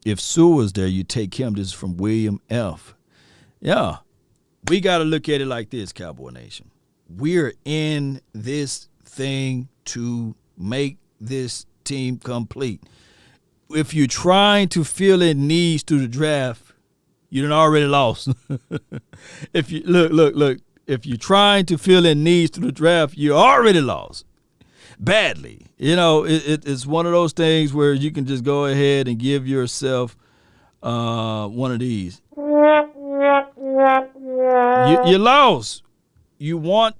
If Sue was there, you take him. This is from William F. Yeah. We got to look at it like this, Cowboy Nation. We're in this thing to make this team complete. If you're trying to fill in needs through the draft, you done already lost. If you look, if you're trying to fill in needs through the draft, you already lost badly. It's one of those things where you can just go ahead and give yourself one of these. You lost. You want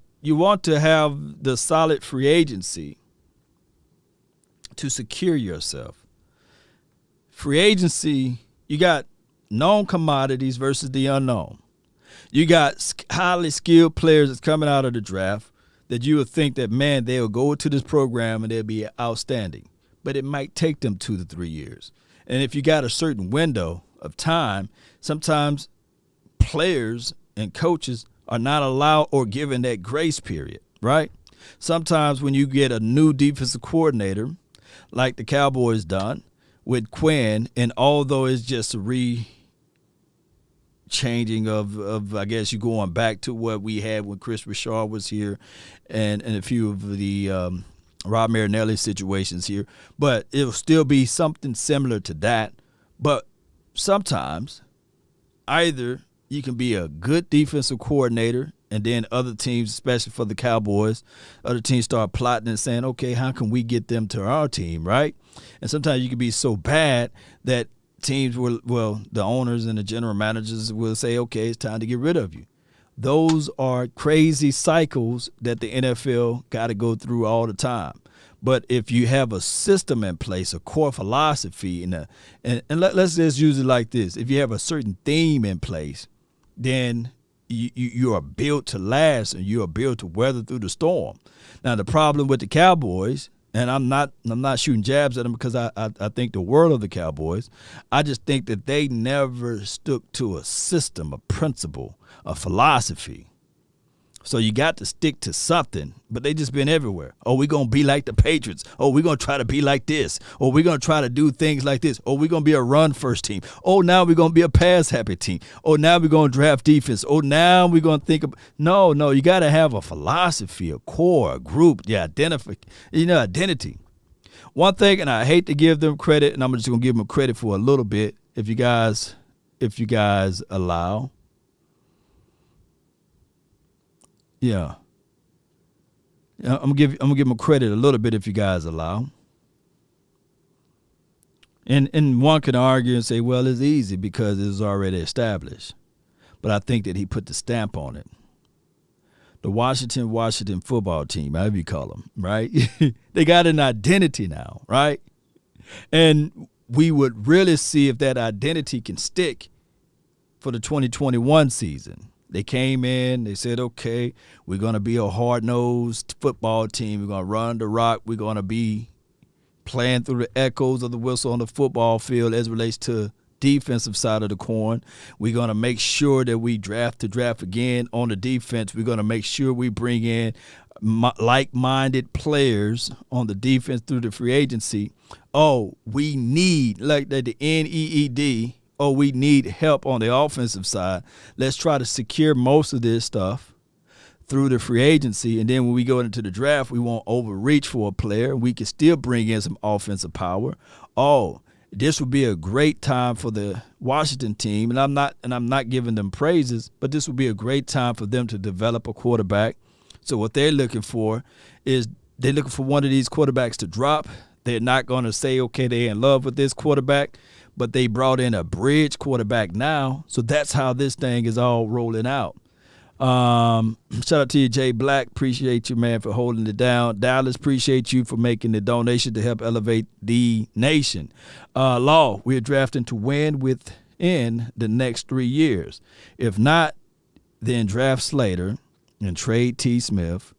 to have the solid free agency to secure yourself. Free agency, you got known commodities versus the unknown. You got highly skilled players that's coming out of the draft that you would think that, man, they'll go to this program and they'll be outstanding. But it might take them 2 to 3 years. And if you got a certain window of time, sometimes players and coaches are not allowed or given that grace period, right? Sometimes when you get a new defensive coordinator, like the Cowboys done with Quinn, and although it's just a changing of I guess you going back to what we had when Chris Richard was here and a few of the Rob Marinelli situations here, but it'll still be something similar to that. But sometimes either you can be a good defensive coordinator and then other teams, especially for the Cowboys, other teams start plotting and saying, okay, how can we get them to our team, right? And sometimes you can be so bad that teams the owners and the general managers will say, okay, it's time to get rid of you. Those are crazy cycles that the NFL got to go through all the time. But if you have a system in place, a core philosophy, and let's just use it like this. If you have a certain theme in place, then you are built to last and you are built to weather through the storm. Now, the problem with the Cowboys, and I'm not shooting jabs at them because I think the world of the Cowboys. I just think that they never stuck to a system, a principle, a philosophy. So you got to stick to something, but they just been everywhere. Oh, we're going to be like the Patriots. Oh, we're going to try to be like this. Oh, we're going to try to do things like this. Oh, we're going to be a run-first team. Oh, now we're going to be a pass-happy team. Oh, now we're going to draft defense. Oh, now we're going to think of – no, you got to have a philosophy, a core, a group, identity. One thing, and I hate to give them credit, and I'm just going to give them credit for a little bit if you guys allow. Yeah. I'm gonna give them credit a little bit if you guys allow. And one can argue and say, well, it's easy because it's already established. But I think that he put the stamp on it. The Washington football team, however you call them, right? They got an identity now, right? And we would really see if that identity can stick for the 2021 season. They came in, they said, okay, we're going to be a hard-nosed football team. We're going to run the rock. We're going to be playing through the echoes of the whistle on the football field as it relates to defensive side of the coin. We're going to make sure that we draft again on the defense. We're going to make sure we bring in like-minded players on the defense through the free agency. Oh, we need, like the NEED, we need help on the offensive side. Let's try to secure most of this stuff through the free agency. And then when we go into the draft, we won't overreach for a player. We can still bring in some offensive power. Oh, this would be a great time for the Washington team. And I'm not giving them praises, but this would be a great time for them to develop a quarterback. So what they're looking for is they're looking for one of these quarterbacks to drop. They're not going to say, okay, they're in love with this quarterback, but they brought in a bridge quarterback now. So that's how this thing is all rolling out. Shout out to you, Jay Black. Appreciate you, man, for holding it down. Dallas, appreciate you for making the donation to help elevate the nation. Law, we're drafting to win within the next 3 years. If not, then draft Slater and trade T. Smith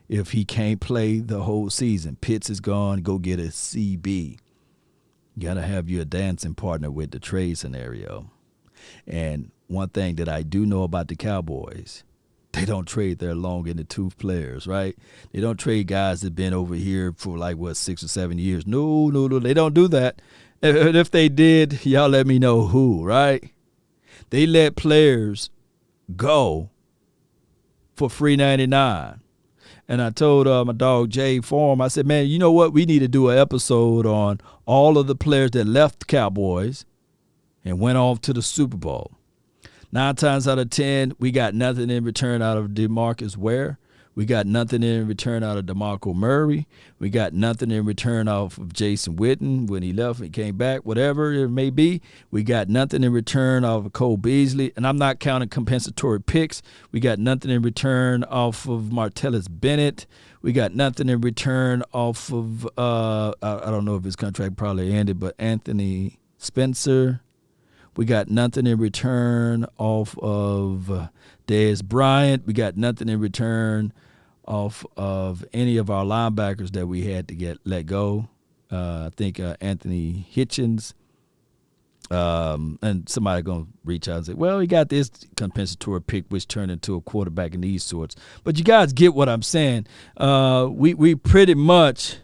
if he can't play the whole season. Pitts is gone. Go get a CB. You got to have your dancing partner with the trade scenario. And one thing that I do know about the Cowboys, they don't trade their long in the tooth players, right? They don't trade guys that been over here for 6 or 7 years. No, they don't do that. If they did, y'all let me know who, right? They let players go for free 99. And I told my dog Jay Form, I said, man, you know what? We need to do an episode on all of the players that left the Cowboys and went off to the Super Bowl. 9 times out of 10, we got nothing in return out of DeMarcus Ware. We got nothing in return out of DeMarco Murray. We got nothing in return off of Jason Witten when he left, he came back, whatever it may be. We got nothing in return off of Cole Beasley, and I'm not counting compensatory picks. We got nothing in return off of Martellus Bennett. We got nothing in return off of, I don't know if his contract probably ended, but Anthony Spencer. We got nothing in return off of Dez Bryant. We got nothing in return off of any of our linebackers that we had to let go. I think Anthony Hitchens. And somebody going to reach out and say, well, he got this compensatory pick, which turned into a quarterback and these sorts. But you guys get what I'm saying. We pretty much,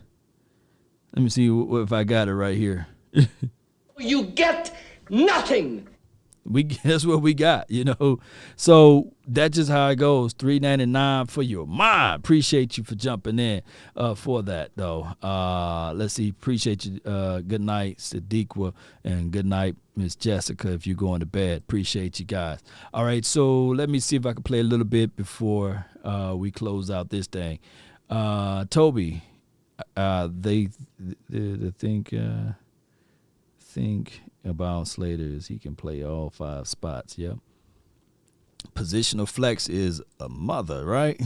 let me see if I got it right here. You get nothing. That's what we got, So that's just how it goes. $3.99 for your mind. Appreciate you for jumping in for that, though. Let's see. Appreciate you. Good night, Sadiqa, and good night, Miss Jessica, if you're going to bed. Appreciate you guys. All right, so let me see if I can play a little bit before we close out this thing. Toby, they think about Slater is he can play all 5 spots. Yep. Positional flex is a mother, right?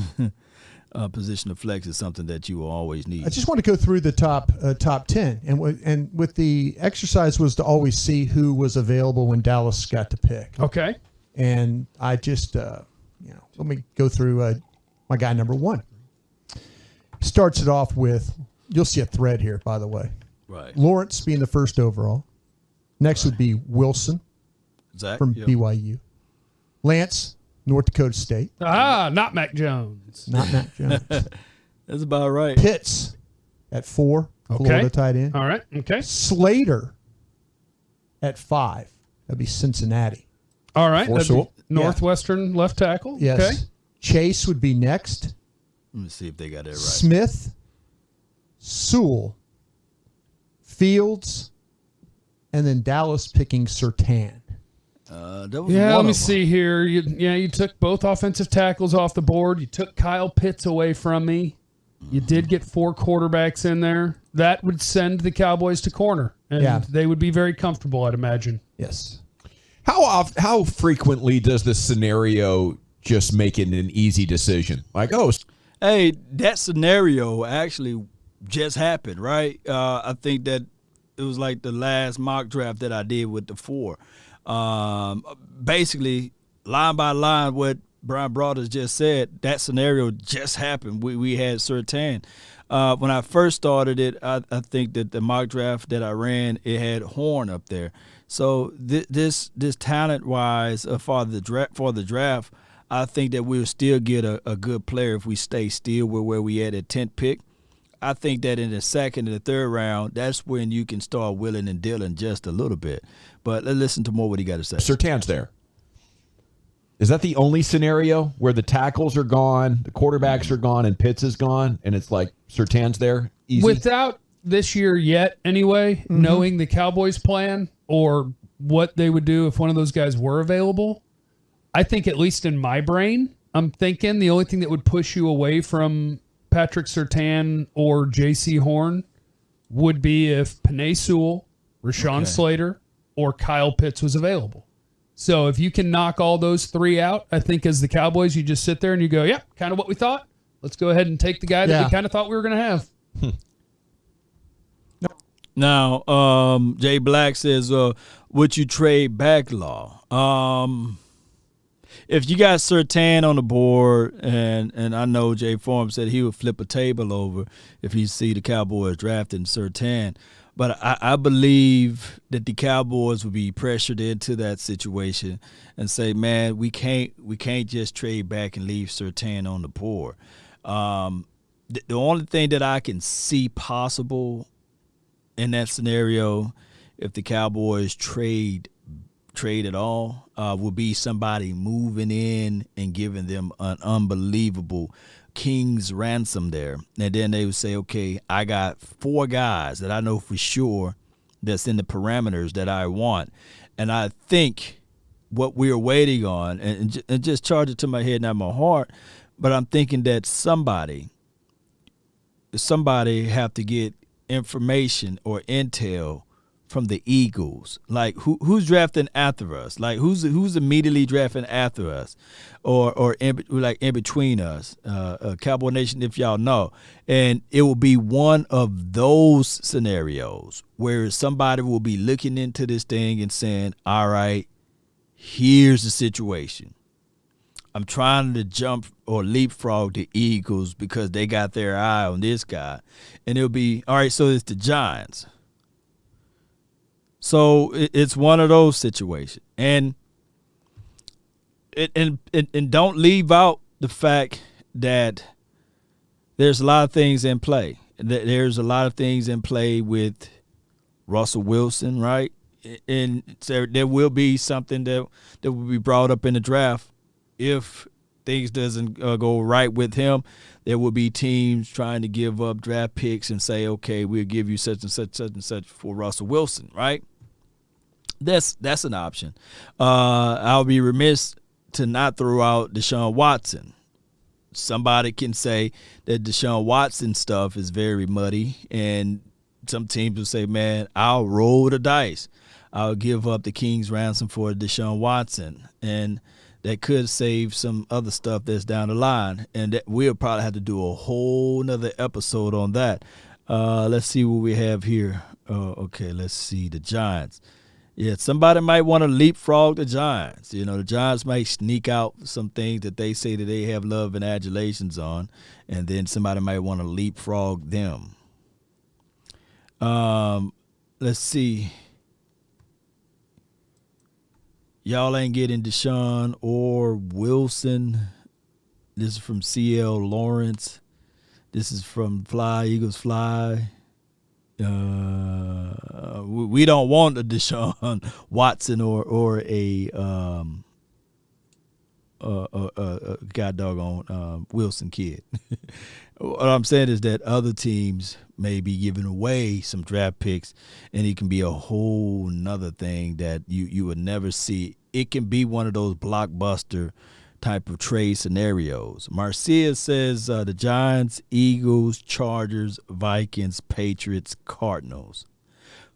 Positional flex is something that you will always need. I just want to go through the top 10, and with the exercise was to always see who was available when Dallas got to pick. Okay. And I just let me go through my guy number 1. Starts it off with, you'll see a thread here, by the way. Right. Lawrence being the first overall. Next would be Wilson Zach, from BYU. Lance, North Dakota State. Not Mac Jones. Not Mac Jones. That's about right. Pitts at 4, Florida tight end. All right. Okay. Slater at 5. That'd be Cincinnati. All right. That'd be Northwestern left tackle. Yes. Okay. Chase would be next. Let me see if they got it right. Smith, Sewell, Fields, and then Dallas picking Surtain. Let me see here. You took both offensive tackles off the board. You took Kyle Pitts away from me. You did get 4 quarterbacks in there. That would send the Cowboys to corner, and they would be very comfortable, I'd imagine. Yes. How frequently does this scenario just make it an easy decision? Hey, that scenario actually just happened, right? I think that it was like the last mock draft that I did with the 4. Basically, line by line, what Brian Broaders just said, that scenario just happened. We had Surtain. When I first started it, I think that the mock draft that I ran, it had Horn up there. So this talent-wise for the draft, I think that we'll still get a good player if we stay still where we at 10th pick. I think that in the second and the third round, that's when you can start willing and dealing just a little bit. But let's listen to more what he got to say. Surtain's there. Is that the only scenario where the tackles are gone, the quarterbacks are gone, and Pitts is gone, and it's like Surtain's there? Easy? Without this year yet, anyway, knowing the Cowboys' plan or what they would do if one of those guys were available, I think at least in my brain, I'm thinking the only thing that would push you away from Patrick Surtain or J.C. Horn would be if Penei Sewell, Rashawn Slater, or Kyle Pitts was available. So if you can knock all those 3 out, I think as the Cowboys, you just sit there and you go, yep, kind of what we thought. Let's go ahead and take the guy that we kind of thought we were going to have. Now, Jay Black says, would you trade Backlaw? If you got Surtain on the board, and I know Jay Form said he would flip a table over if he see the Cowboys drafting Surtain, But I believe that the Cowboys will be pressured into that situation and say, man, we can't just trade back and leave Surtain on the board. The only thing that I can see possible in that scenario, if the Cowboys trade at all, will be somebody moving in and giving them an unbelievable king's ransom there. And then they would say, okay, I got 4 guys that I know for sure that's in the parameters that I want. And I think what we're waiting on, and just charge it to my head, not my heart, but I'm thinking that somebody have to get information or intel from the Eagles. Like who's drafting after us? Like who's immediately drafting after us, or in between us? Cowboy Nation, if y'all know, and it will be one of those scenarios where somebody will be looking into this thing and saying, "All right, here's the situation. I'm trying to jump or leapfrog the Eagles because they got their eye on this guy," and it'll be all right. So it's the Giants. So it's one of those situations, and don't leave out the fact that there's a lot of things in play. There's a lot of things in play with Russell Wilson, right? And so there will be something that will be brought up in the draft if things doesn't go right with him. There will be teams trying to give up draft picks and say, okay, we'll give you such and such for Russell Wilson, right? That's an option. I'll be remiss to not throw out Deshaun Watson. Somebody can say that Deshaun Watson stuff is very muddy, and some teams will say, man, I'll roll the dice. I'll give up the king's ransom for Deshaun Watson, and that could save some other stuff that's down the line, and that we'll probably have to do a whole nother episode on that. Let's see what we have here. Okay, let's see the Giants. Yeah, somebody might want to leapfrog the Giants. You know, the Giants might sneak out some things that they say that they have love and adulations on, and then somebody might want to leapfrog them. Let's see. Y'all ain't getting Deshaun or Wilson. This is from CL Lawrence. This is from Fly Eagles Fly. We don't want a Deshaun Watson or a god doggone Wilson kid. What I'm saying is that other teams may be giving away some draft picks, and it can be a whole nother thing that you would never see. It can be one of those blockbuster type of trade scenarios. Marcia says the Giants, Eagles, Chargers, Vikings, Patriots, Cardinals.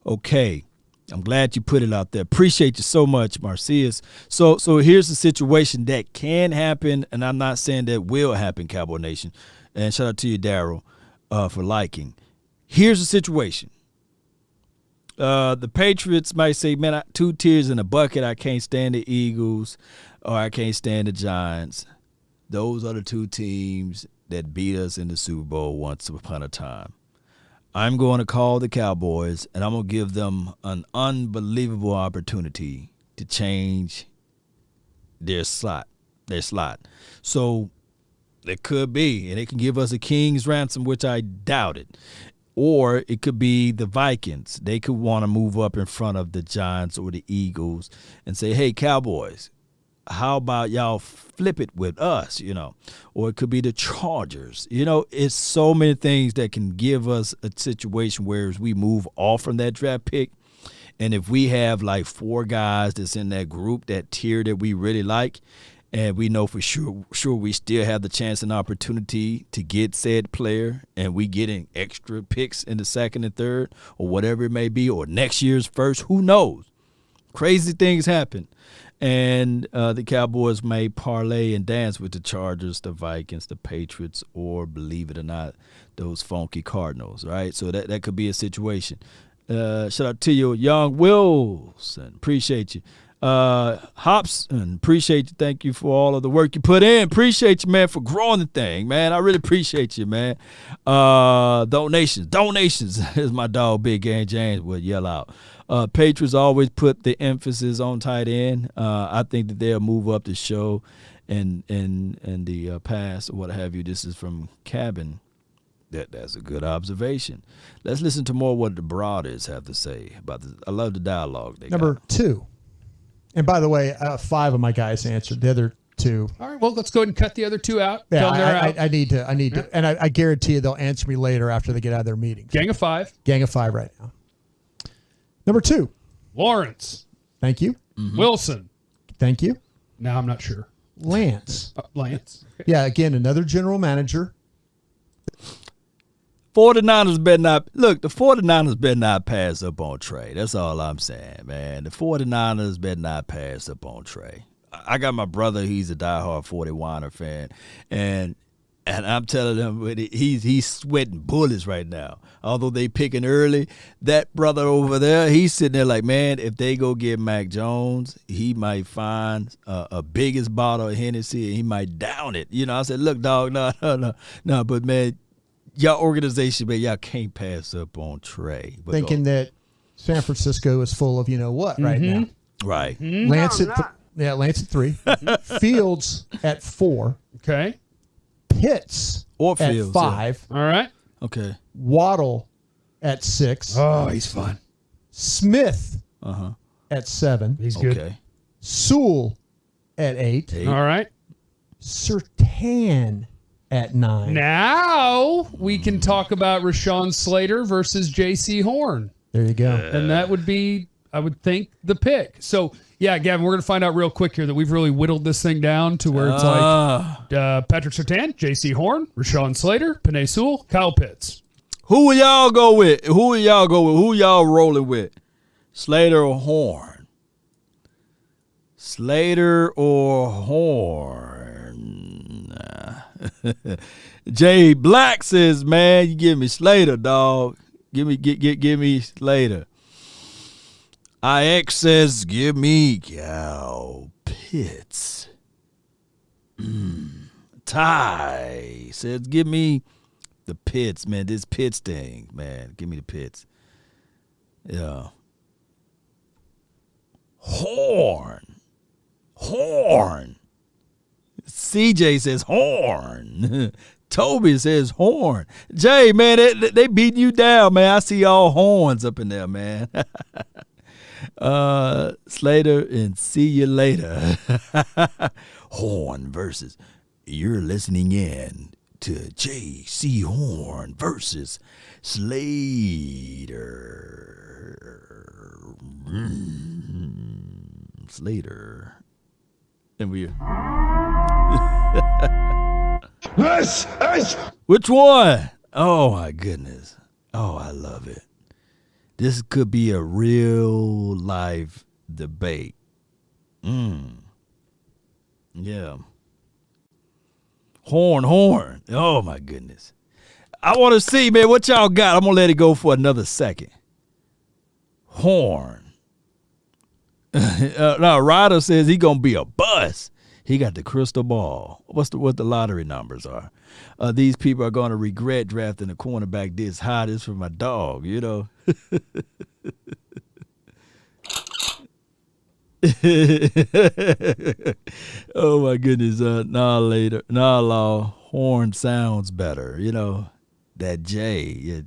Okay, I'm glad you put it out there. Appreciate you so much, Marcius. So here's the situation that can happen, and I'm not saying that will happen, Cowboy Nation. And shout out to you, Daryl, for liking. Here's the situation. The Patriots might say, man, 2 tiers in a bucket. I can't stand the Eagles, or I can't stand the Giants. Those are the 2 teams that beat us in the Super Bowl once upon a time. I'm going to call the Cowboys, and I'm going to give them an unbelievable opportunity to change their slot. So it could be, and it can give us a king's ransom, which I doubt it. Or it could be the Vikings. They could want to move up in front of the Giants or the Eagles and say, hey, Cowboys, how about y'all flip it with us, you know? Or it could be the Chargers. You know, it's so many things that can give us a situation where as we move off from that draft pick, and if we have like 4 guys that's in that group, that tier that we really like, and we know for sure we still have the chance and opportunity to get said player, and we getting extra picks in the 2nd and 3rd or whatever it may be, or next year's first, who knows? Crazy things happen. And the Cowboys may parlay and dance with the Chargers, the Vikings, the Patriots, or, believe it or not, those funky Cardinals, right? So that could be a situation. Shout out to you, Young Wilson. Appreciate you. Hops, and appreciate you. Thank you for all of the work you put in. Appreciate you, man, for growing the thing, man. I really appreciate you, man. Donations, as my dog Big Gang James would yell out. Patriots always put the emphasis on tight end. I think that they'll move up the show and the pass or what have you. This is from Cabin. That's a good observation. Let's listen to more of what the Broaders have to say about this. I love the dialogue. Number 2. And by the way, 5 of my guys answered. The other 2. All right, well, let's go ahead and cut the other 2 out. Yeah, Tell them they're out. I need to, and I guarantee you they'll answer me later after they get out of their meetings. Gang of 5. Gang of 5 right now. Number 2. Lawrence. Thank you. Mm-hmm. Wilson. Thank you. Now I'm not sure. Lance. Lance. Okay. Yeah, again, another general manager. 49ers better not look. The 49ers better not pass up on Trey. That's all I'm saying, man. The 49ers better not pass up on Trey. I got my brother. He's a diehard 49er fan, and I'm telling him he's sweating bullets right now. Although they picking early, that brother over there, he's sitting there like, man, if they go get Mac Jones, he might find a biggest bottle of Hennessy and he might down it. You know, I said, look, dog, no, but man. Y'all organization, man, y'all can't pass up on Trey. Thinking that San Francisco is full of what right now. Right. Lance Lance at 3. Fields at 4. Okay. Pitts Or at Fields, 5. All right. Okay. Waddle at 6. Oh, he's fun. Smith at 7. He's good. Okay. Sewell at 8. All right. Surtain at 9. Now we can talk about Rashawn Slater versus J.C. Horn. There you go. And that would be, I would think, the pick. So, yeah, Gavin, we're going to find out real quick here that we've really whittled this thing down to where it's like Patrick Surtain, J.C. Horn, Rashawn Slater, Penei Sewell, Kyle Pitts. Who will y'all go with? Who y'all rolling with? Slater or Horn? Slater or Horn? Jay Black says, man, you give me Slater, dog. Give me Slater. IX says, give me Cal Pitts. Ty says, give me the Pitts, man. This Pitts thing, man. Give me the Pitts. Yeah. Horn. CJ says Horn. Toby says Horn. Jay, man, they beating you down, man. I see all horns up in there, man. Slater and see you later. Horn versus. You're listening in to J.C. Horn versus Slater. Slater. And we. Which one? Oh my goodness. Oh, I love it. This could be a real life debate. Yeah. Horn. Oh my goodness. I want to see, man, what y'all got. I'm going to let it go for another second. Horn. Now, Ryder says he going to be a bust. He got the crystal ball. What the lottery numbers are. These people are going to regret drafting a cornerback this high. This for my dog, you know. Oh, my goodness. Law. Horn sounds better, you know. That J.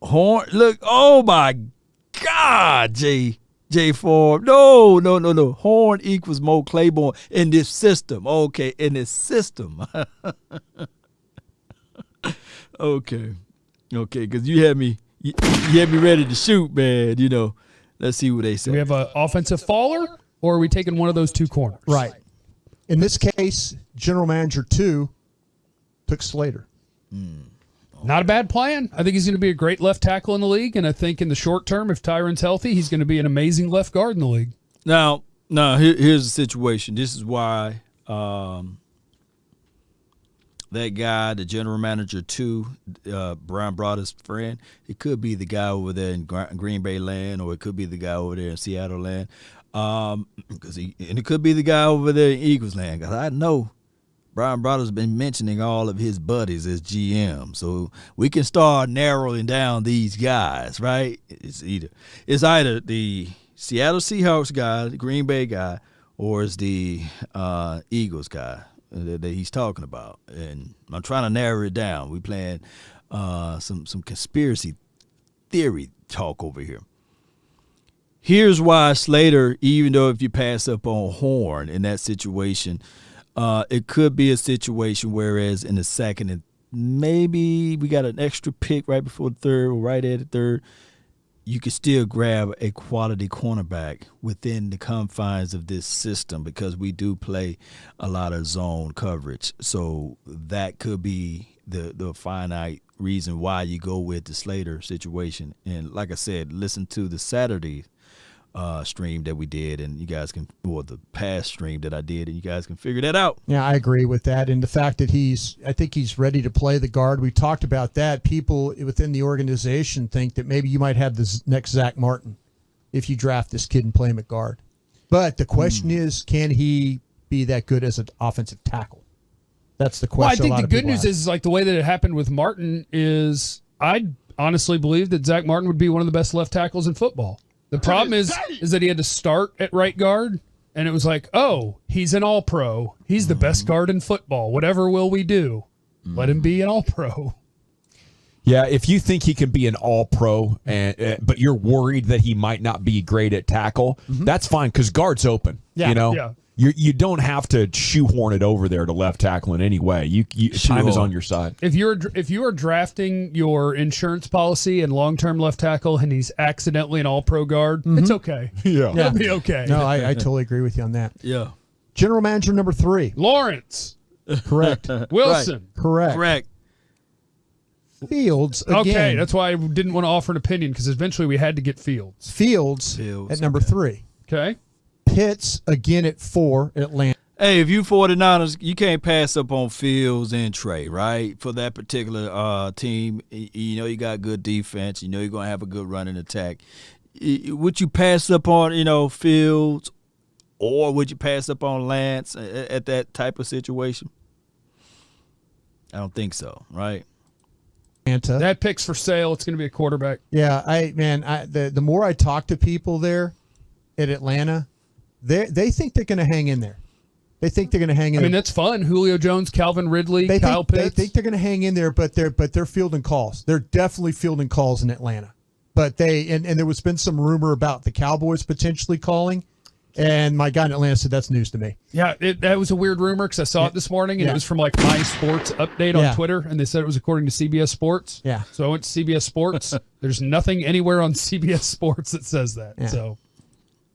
Horn. Look, oh, my God, J Forbes. No. Horn equals Mo Claiborne in this system. Okay, in this system. Okay, because you had me ready to shoot, man. You know, let's see what they say. Do we have an offensive faller, or are we taking one of those two corners? Right. In this case, General Manager 2 took Slater. Not a bad plan. I think he's going to be a great left tackle in the league, and I think in the short term, if Tyron's healthy, he's going to be an amazing left guard in the league. Now, here's the situation. This is why the that guy, the general manager too, Brian Broader's friend, it could be the guy over there in Green Bay land, or it could be the guy over there in Seattle land. And it could be the guy over there in Eagles land, because I know Brian Broader's been mentioning all of his buddies as GM. So we can start narrowing down these guys, right? It's either the Seattle Seahawks guy, the Green Bay guy, or it's the Eagles guy that he's talking about. And I'm trying to narrow it down. We playing some conspiracy theory talk over here. Here's why Slater, even though if you pass up on Horn in that situation, it could be a situation whereas in the second and maybe we got an extra pick right before the third or right at the third, you could still grab a quality cornerback within the confines of this system, because we do play a lot of zone coverage. So that could be the finite reason why you go with the Slater situation. And like I said, listen to the Saturday stream that we did, and you guys can, or the past stream that I did, and you guys can figure that out. Yeah, I agree with that. And the fact that I think he's ready to play the guard. We talked about that. People within the organization think that maybe you might have this next Zach Martin if you draft this kid and play him at guard. But the question is, can he be that good as an offensive tackle? That's the question. Well, I think the good news is like the way that it happened with Martin is I honestly believe that Zach Martin would be one of the best left tackles in football. The problem is that he had to start at right guard, and it was like, oh, he's an all-pro. He's the best guard in football. Whatever will we do? Let him be an all-pro. Yeah, if you think he can be an all-pro, but you're worried that he might not be great at tackle, that's fine, because guard's open. Yeah. You know? Yeah. You don't have to shoehorn it over there to left tackle in any way. Time is on your side. If you are drafting your insurance policy and long-term left tackle and he's accidentally an all-pro guard, it's okay. Yeah. It'll be okay. No, I totally agree with you on that. Yeah. General manager number 3. Lawrence. Correct. Wilson. Correct. Fields again. Okay, that's why I didn't want to offer an opinion, because eventually we had to get Fields. Fields at number 3. Okay. Pitts again at 4, Atlanta. Hey, if you 49ers, you can't pass up on Fields and Trey, right? For that particular team, you know you got good defense. You know you're going to have a good running attack. Would you pass up on, Fields, or would you pass up on Lance at that type of situation? I don't think so, right? Atlanta. That pick's for sale. It's going to be a quarterback. Yeah, the more I talk to people there at Atlanta, they think they're going to hang in there. They think they're going to hang in there. I mean, that's fun. Julio Jones, Calvin Ridley, Kyle Pitts. They think they're going to hang in there, but they're fielding calls. They're definitely fielding calls in Atlanta. But and there was been some rumor about the Cowboys potentially calling, and my guy in Atlanta said that's news to me. Yeah, that was a weird rumor because I saw it this morning, and it was from like My Sports Update on Twitter, and they said it was according to CBS Sports. Yeah. So I went to CBS Sports. There's nothing anywhere on CBS Sports that says that. Yeah. So.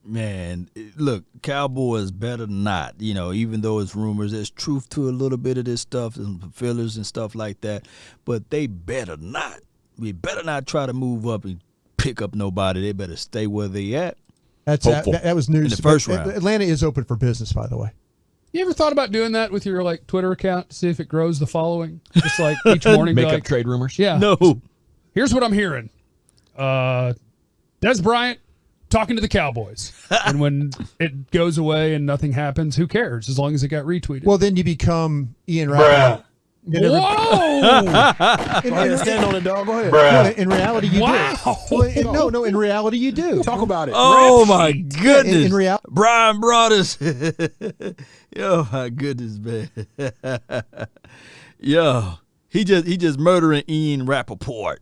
Man, look, Cowboys better not, even though it's rumors, there's truth to a little bit of this stuff and fillers and stuff like that, but they better not. We better not try to move up and pick up nobody. They better stay where they at. That was news. In the first round. Atlanta is open for business, by the way. You ever thought about doing that with your Twitter account to see if it grows the following? Just like each morning, make up trade rumors. Yeah. No. Here's what I'm hearing. Des Bryant talking to the Cowboys, and when it goes away and nothing happens, who cares? As long as it got retweeted. Well, then you become Ian Rappaport. Whoa! Stand on it, dog. Go ahead. No, in reality, you Wow. do. No. In reality, you do. Talk about it. Oh, my goodness. In reality, Brian Brothers. Oh, my goodness, man. Yo, he just murdering Ian Rappaport,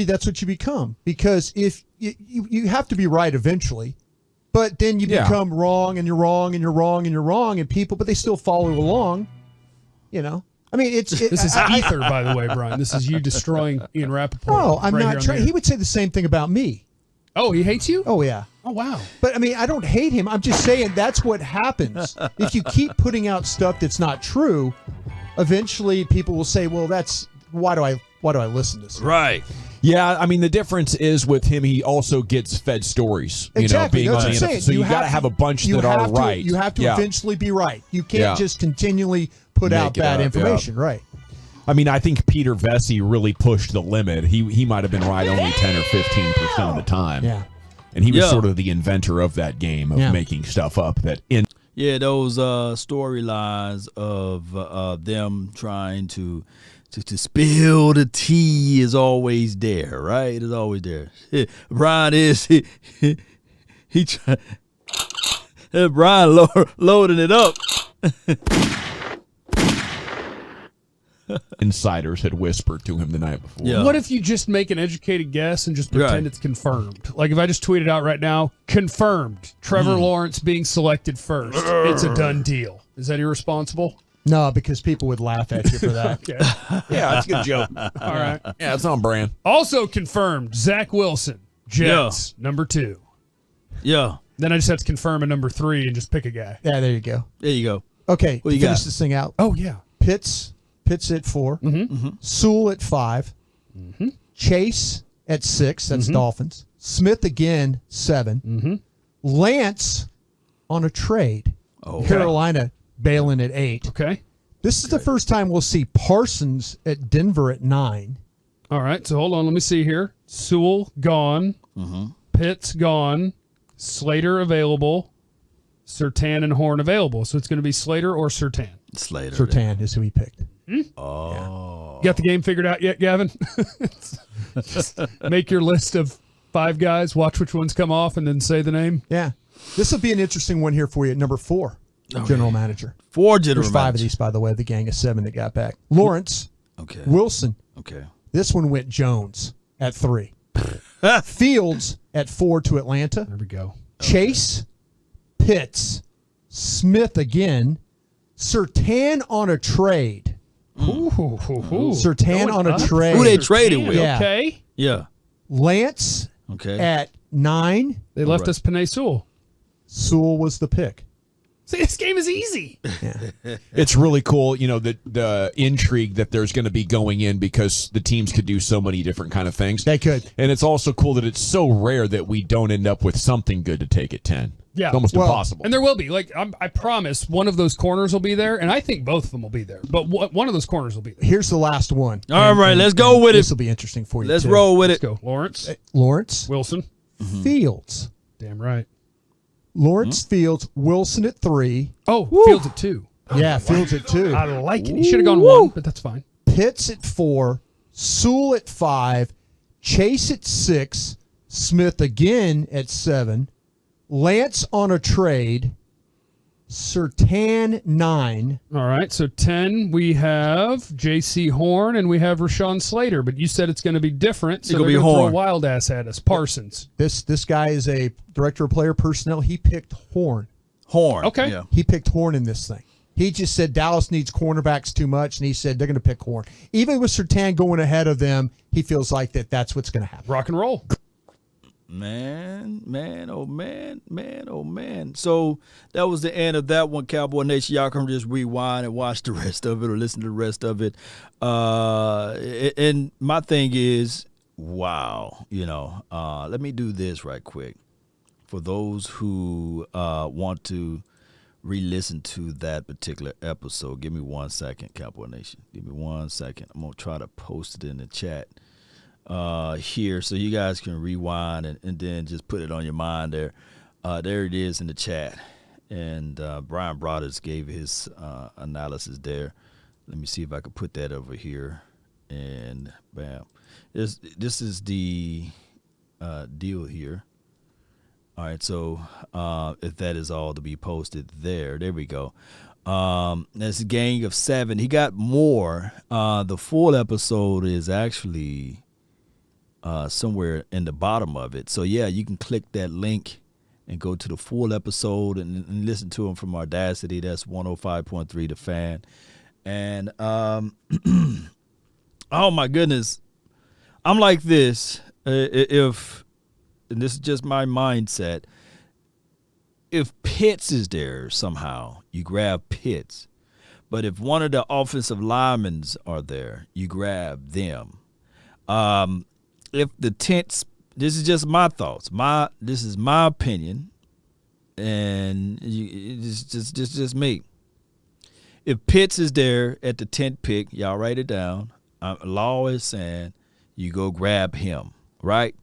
that's what you become, because if you have to be right eventually, but then you become wrong, and you're wrong, and you're wrong, and you're wrong, and but they still follow along. I mean, this is ether, by the way, Brian. This is you destroying Ian Rappaport. No, I'm right not trying. He would say the same thing about me. Oh, he hates you? Oh, yeah. Oh, wow. But I mean, I don't hate him. I'm just saying that's what happens. If you keep putting out stuff that's not true, eventually people will say, well, why do I listen to this? Right. Yeah, I mean, the difference is with him, he also gets fed stories, Exactly. being That's on what the I'm NFL. saying. So you got to have a bunch that are right. You have to eventually be right. You can't just continually put out Make it bad up, information, right? I mean, I think Peter Vesey really pushed the limit. He might have been right only 10 or 15% of the time. Yeah. And he was sort of the inventor of that game of making stuff up that in. Yeah, those storylines of them trying to spill the tea is always there, right? It's always there. Brian is he try, Brian loading it up. Insiders had whispered to him the night before. Yeah. What if you just make an educated guess and just pretend Right. it's confirmed? Like if I just tweet it out right now, confirmed, Trevor Lawrence being selected first. It's a done deal. Is that irresponsible? No, because people would laugh at you for that. Okay. Yeah, that's a good joke. All right. Yeah, it's on brand. Also confirmed, Zach Wilson, Jets, number 2. Yeah, Then I just have to confirm a number 3 and just pick a guy. Yeah, there you go. there you go. Okay, What you finish got? this thing out. Oh, yeah. Pitts at 4. Sewell at 5. Chase at 6. That's Dolphins. Smith again, 7. Lance on a trade. Oh, Carolina bailing at 8. Okay. This is the first time we'll see Parsons at Denver at 9. All right. So hold on. Let me see here. Sewell gone. Pitts gone. Slater available. Surtain and Horn available. So it's going to be Slater or Surtain. Slater. Sertan is who he picked. Oh, You got the game figured out yet, Gavin? Just make your list of 5 guys, watch which ones come off, and then say the name. Yeah. This will be an interesting one here for you at number 4, general manager. 4 general There's 5 of managers. these, by the way, the gang of 7 that got back. Lawrence, Okay. Wilson. Okay. This one went Jones at 3. Fields at 4 to Atlanta. There we go. Chase, Pitts, Smith again, Surtain on a trade. Surtain on a trade. Who they traded with? Yeah. Okay. Yeah. Lance Okay. at 9. They left us Panay Sewell. Sewell was the pick. See, this game is easy. It's really cool, the intrigue that there's going to be going in because the teams could do so many different kind of things. They could. And it's also cool that it's so rare that we don't end up with something good to take at 10. Yeah. It's almost Well, impossible. And there will be. Like, I promise one of those corners will be there, and I think both of them will be there. But one of those corners will be there. Here's the last one. All right, let's go with This it. will be interesting for you. Let's too. roll with Let's it. go. Lawrence, Lawrence, Wilson. Fields. Damn right. Lawrence, Fields, Wilson at 3. Oh, Fields at 2. Yeah, Fields at 2. I like it. He should have gone 1, but that's fine. Pitts at 4. Sewell at 5. Chase at 6. Smith again at 7. Lance on a trade. Surtain 9. All right, so 10, we have J.C. Horn and we have Rashawn Slater, but you said it's going to be different, so It's gonna they're be going to throw Horn. a wild ass at us. Parsons. This guy is a director of player personnel. He picked Horn. Horn. Okay. Yeah. He picked Horn in this thing. He just said Dallas needs cornerbacks too much, and he said they're going to pick Horn. Even with Surtain going ahead of them, he feels like that's what's going to happen. Rock and roll. Man, oh man. So that was the end of that one, Cowboy Nation. Y'all can just rewind and watch the rest of it or listen to the rest of it. And my thing is, wow, let me do this right quick. For those who want to re-listen to that particular episode, give me 1 second, Cowboy Nation. Give me 1 second. I'm going to try to post it in the chat here so you guys can rewind and then just put it on your mind there. There it is in the chat. And Brian Broaders gave his analysis there. Let me see if I can put that over here. And bam. This is the deal here. All right, so if that is all to be posted there we go. That's a gang of 7. He got more. The full episode is actually somewhere in the bottom of it. So, yeah, you can click that link and go to the full episode and listen to him from Audacity. That's 105.3 The Fan. And, oh, my goodness. I'm like this. And this is just my mindset, if Pitts is there somehow, you grab Pitts. But if one of the offensive linemen are there, you grab them. If the tents, this is just my thoughts. This is my opinion, and it's just me. if Pitts is there at the 10th pick, y'all write it down. Law is saying you go grab him, right?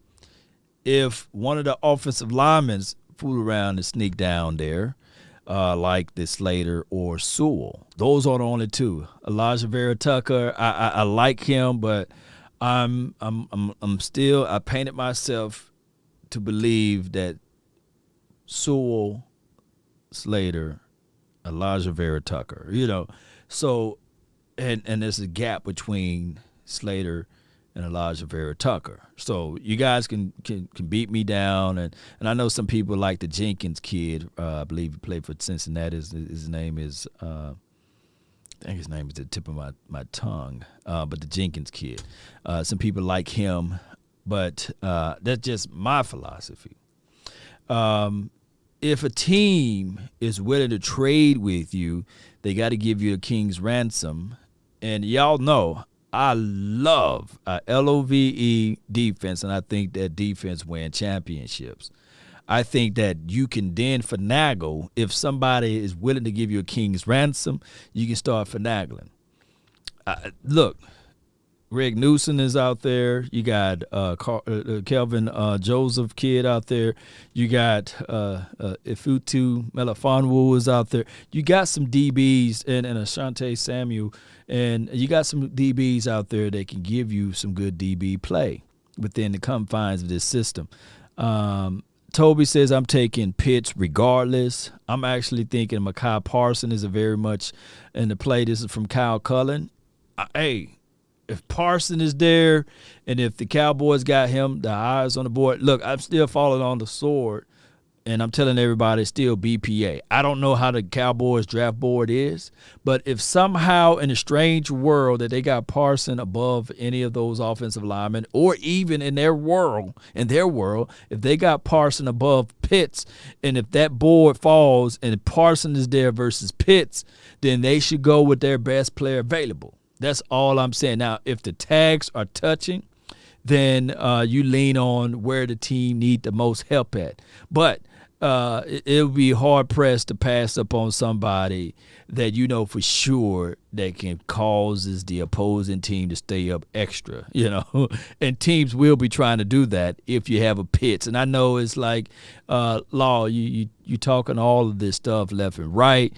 If one of the offensive linemen fool around and sneak down there, like the Slater or Sewell, those are the only two. Elijah Vera Tucker, I like him, but I'm still, I painted myself to believe that Sewell, Slater, Elijah Vera Tucker, so and there's a gap between Slater and Elijah Vera Tucker. So you guys can beat me down, and I know some people like the Jenkins kid. I believe he played for Cincinnati. His name is I think his name is the tip of my tongue. But the Jenkins kid. Some people like him, but that's just my philosophy. If a team is willing to trade with you, they got to give you a king's ransom. And y'all know I love LOVE defense, and I think that defense wins championships. I think that you can then finagle. If somebody is willing to give you a king's ransom, you can start finagling. Look, Greg Newsom is out there. You got Kelvin Joseph kid out there. You got Ifutu Melifonwu is out there. You got some DBs and Asante Samuel, and you got some DBs out there that can give you some good DB play within the confines of this system. Toby says I'm taking Pitts regardless. I'm actually thinking Mekhi Parsons is a very much in the play. This is from Kyle Cullen. If Parson is there and if the Cowboys got him, the eyes on the board, look, I'm still falling on the sword, and I'm telling everybody it's still BPA. I don't know how the Cowboys draft board is, but if somehow in a strange world that they got Parson above any of those offensive linemen, or even in their world, if they got Parson above Pitts, and if that board falls and Parson is there versus Pitts, then they should go with their best player available. That's all I'm saying. Now, if the tags are touching, then you lean on where the team need the most help at. But it would be hard-pressed to pass up on somebody that you know for sure that can causes the opposing team to stay up extra, And teams will be trying to do that if you have a Pitts. And I know it's like, Law, you talking all of this stuff left and right.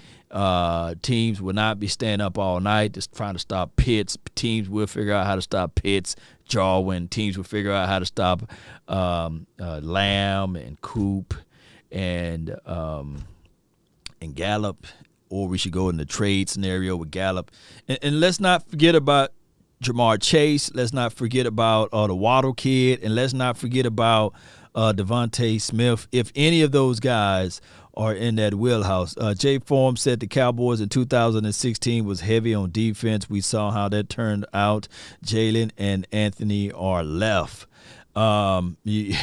Teams will not be staying up all night just trying to stop Pitts. Teams will figure out how to stop Pitts. Jarwin. Teams will figure out how to stop Lamb and Coop and Gallup. Or we should go in the trade scenario with Gallup. And let's not forget about Jamar Chase. Let's not forget about the Waddle kid. And let's not forget about Devontae Smith. If any of those guys are in that wheelhouse. Jay Form said the Cowboys in 2016 was heavy on defense. We saw how that turned out. Jalen and Anthony are left. You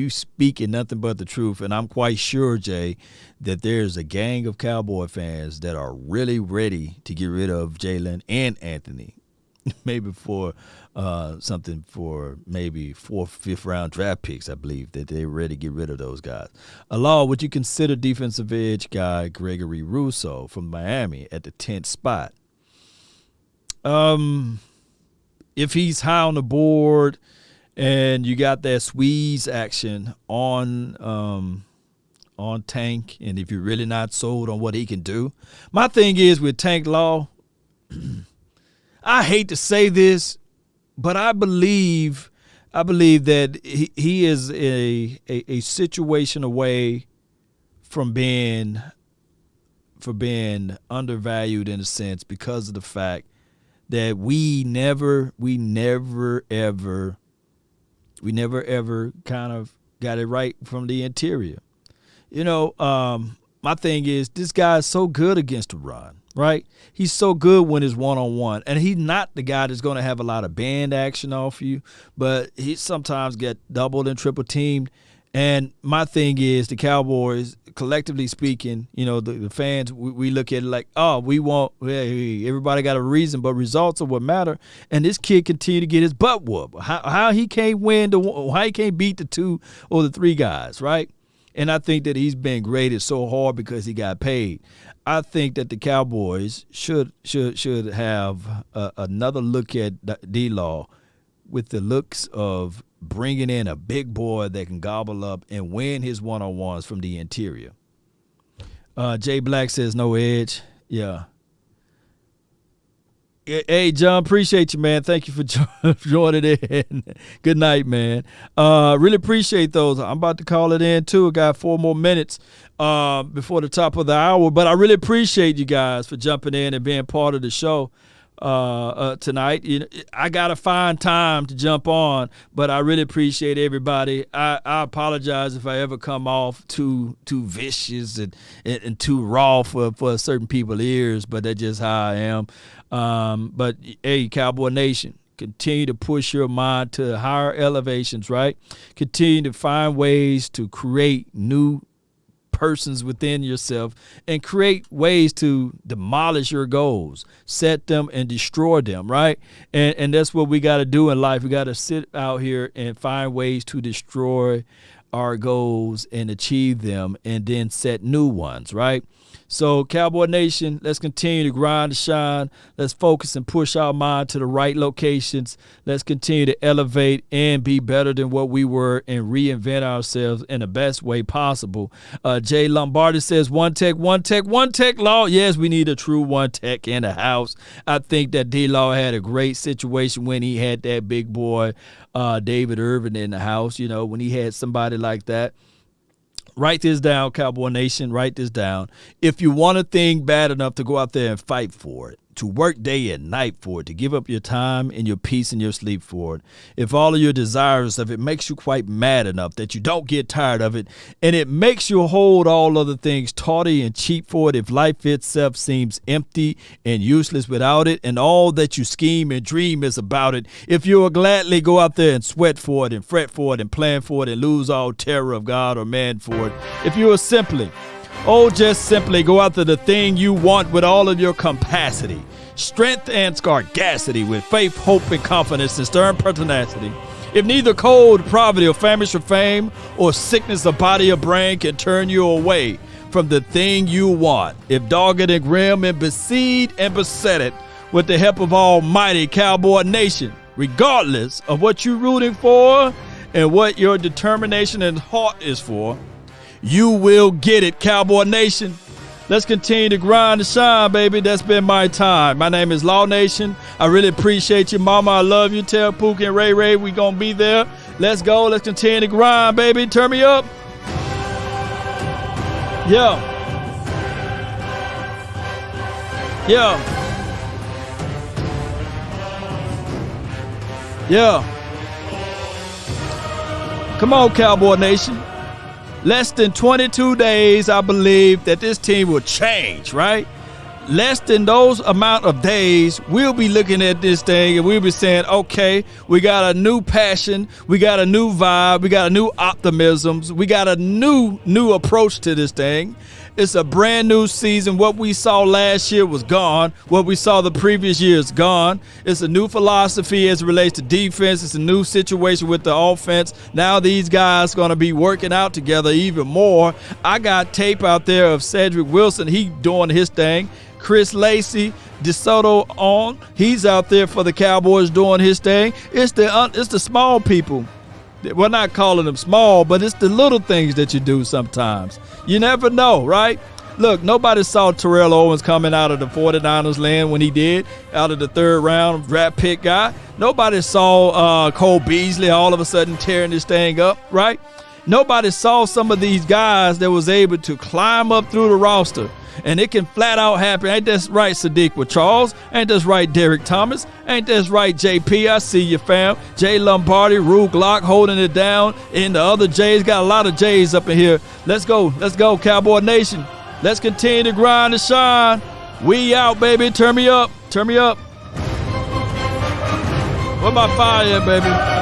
speaking nothing but the truth, and I'm quite sure, Jay, that there's a gang of Cowboy fans that are really ready to get rid of Jalen and Anthony. Maybe for something for maybe 4th, 5th round draft picks, I believe, that they're ready to get rid of those guys. Law, would you consider defensive edge guy Gregory Rousseau from Miami at the 10th spot? If he's high on the board and you got that squeeze action on Tank, and if you're really not sold on what he can do, my thing is with Tank Law, I hate to say this, but I believe that he is a situation away from being undervalued in a sense because of the fact that we never ever kind of got it right from the interior. My thing is this guy is so good against the run. Right? He's so good when it's one-on-one. And he's not the guy that's going to have a lot of band action off you, but he sometimes get doubled and triple teamed. And my thing is the Cowboys, collectively speaking, the fans, we look at it like, everybody got a reason, but results are what matter. And this kid continue to get his butt whooped. How he can't how he can't beat the 2 or the 3 guys, right? And I think that he's been graded so hard because he got paid. I think that the Cowboys should have another look at D-Law with the looks of bringing in a big boy that can gobble up and win his one-on-ones from the interior. Jay Black says no edge. Yeah. Hey, John, appreciate you, man. Thank you for joining in. Good night, man. Really appreciate those. I'm about to call it in, too. I got 4 more minutes before the top of the hour. But I really appreciate you guys for jumping in and being part of the show tonight. You know, I got to find time to jump on, but I really appreciate everybody. I apologize if I ever come off too vicious and too raw for certain people's ears, but that's just how I am. But hey, Cowboy Nation, continue to push your mind to higher elevations, right? Continue to find ways to create new persons within yourself and create ways to demolish your goals, set them and destroy them, right? And that's what we got to do in life. We got to sit out here and find ways to destroy our goals and achieve them and then set new ones, right? So, Cowboy Nation, let's continue to grind and shine. Let's focus and push our mind to the right locations. Let's continue to elevate and be better than what we were and reinvent ourselves in the best way possible. Jay Lombardi says, one tech law. Yes, we need a true one tech in the house. I think that D-Law had a great situation when he had that big boy, David Irvin, in the house, you know, when he had somebody like that. Write this down, Cowboy Nation. Write this down. If you want a thing bad enough to go out there and fight for it, to work day and night for it, to give up your time and your peace and your sleep for it, if all of your desires of it makes you quite mad enough that you don't get tired of it, and it makes you hold all other things tawdry and cheap for it, if life itself seems empty and useless without it, and all that you scheme and dream is about it, if you will gladly go out there and sweat for it and fret for it and plan for it and lose all terror of God or man for it, if you will simply go after the thing you want with all of your capacity, strength and scarcity, with faith, hope, and confidence, and stern pertinacity. If neither cold, poverty, or famish or fame, or sickness of body or brain can turn you away from the thing you want, if dogged and grim and besieged and beset it with the help of Almighty Cowboy Nation, regardless of what you're rooting for and what your determination and heart is for, you will get it, Cowboy Nation. Let's continue to grind and shine, baby. That's been my time. My name is Law Nation. I really appreciate you, Mama. I love you. Tell Pookie and Ray Ray we going to be there. Let's go. Let's continue to grind, baby. Turn me up. Yeah. Yeah. Yeah. Come on, Cowboy Nation. Less than 22 days, I believe that this team will change, right? Less than those amount of days, we'll be looking at this thing and we'll be saying, okay, we got a new passion, we got a new vibe, we got a new optimisms, we got a new approach to this thing. It's a brand new season. What we saw last year was gone. What we saw the previous year is gone. It's a new philosophy as it relates to defense. It's a new situation with the offense. Now these guys going to be working out together even more. I got tape out there of Cedric Wilson. He doing his thing. Chris Lacey, DeSoto on. He's out there for the Cowboys doing his thing. It's the small people. We're not calling them small, but it's the little things that you do sometimes. You never know, right? Look, nobody saw Terrell Owens coming out of the 49ers land when he did, out of the third round draft pick guy. Nobody saw Cole Beasley all of a sudden tearing this thing up, right? Nobody saw some of these guys that was able to climb up through the roster. And it can flat out happen. Ain't that right, Sadiq with Charles? Ain't that right, Derek Thomas? Ain't that right, JP? I see you, fam. Jay Lombardi, Rue Glock holding it down. And the other J's, got a lot of J's up in here. Let's go, Cowboy Nation. Let's continue to grind and shine. We out, baby. Turn me up. Turn me up. Where my fire at, baby?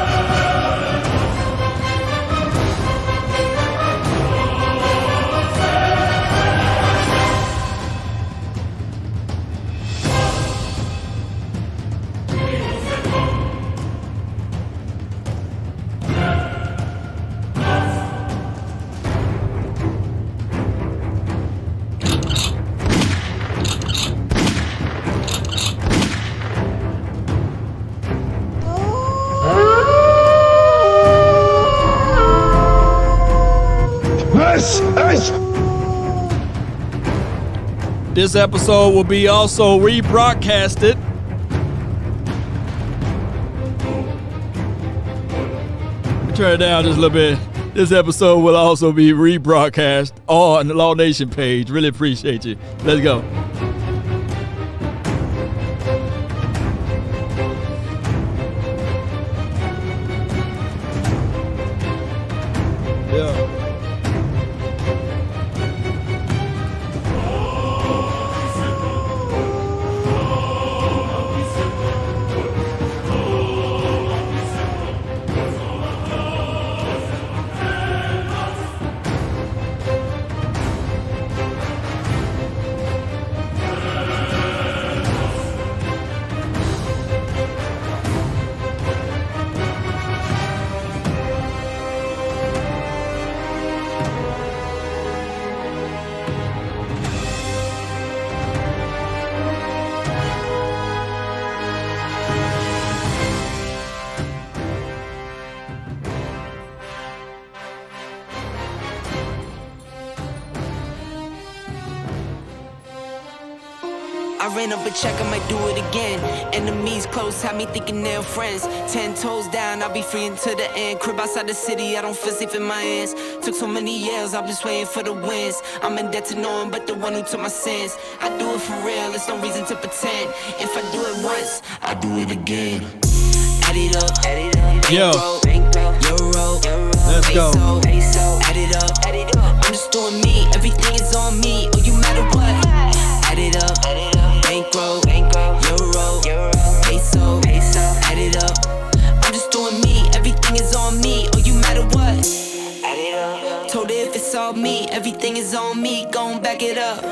This episode will be also rebroadcasted. Turn it down just a little bit. This episode will also be rebroadcast on the Law Nation page. Really appreciate you. Let's go. Yeah. I ran up a check, I might do it again. Enemies close, had me thinking they're friends. 10 toes down, I'll be free until the end. Crib outside the city, I don't feel safe in my hands. Took so many years, I'm just waiting for the wins. I'm in debt to no one but the one who took my sins. I do it for real, there's no reason to pretend. If I do it once, I do it again. Add it up, Yo. Euro, Let's go. Add it up, I'm just doing me, everything is on me. Oh, you matter what? Add it up, bankroll, euro, peso, add it up. I'm just doing me, everything is on me. Oh, you matter what? Add it up. Told her if it's all me, everything is on me. Gon' back it up.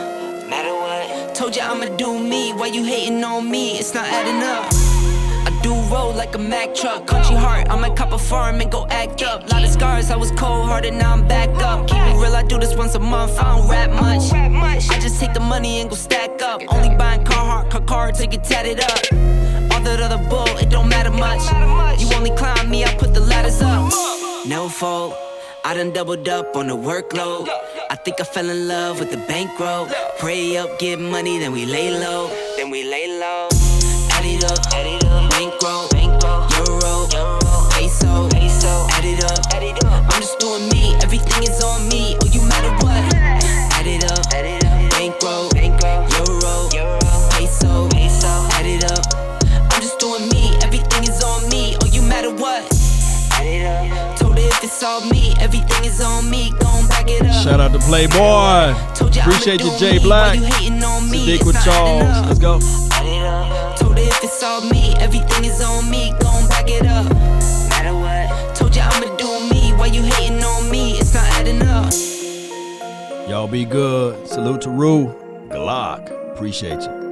Matter what? Told you I'ma do me. Why you hating on me? It's not adding up. I do roll like a Mack truck. Country heart, I might cop a farm and go act up. Lot of scars, I was cold-hearted, now I'm back up. Keep it real, I do this once a month, I don't rap much. I just take the money and go stack up. Only buying car to get tatted up. All that other bull, it don't matter much. You only climb me, I put the ladders up. No fault, I done doubled up on the workload. I think I fell in love with the bankroll. Pray up, get money, then we lay low. Add it up, bankroll, euro, peso, add it up. I'm just doing me, everything is on me. Oh, you matter what? Add it up, bankroll, euro, peso, add it up. I'm just doing me, everything is on me. Oh, you matter what? Add it up. Told her if it's all me, everything is on me. Gon' back it up. Shout out to Playboy. Appreciate you, Jay Black. Sadiq with Charles. Let's go. Told her if it's all me, everything is on me. Gon' back it up. Matter what? Told you I'ma do me. Why you hating on me? It's not adding up. Y'all be good. Salute to Rue. Glock. Appreciate you.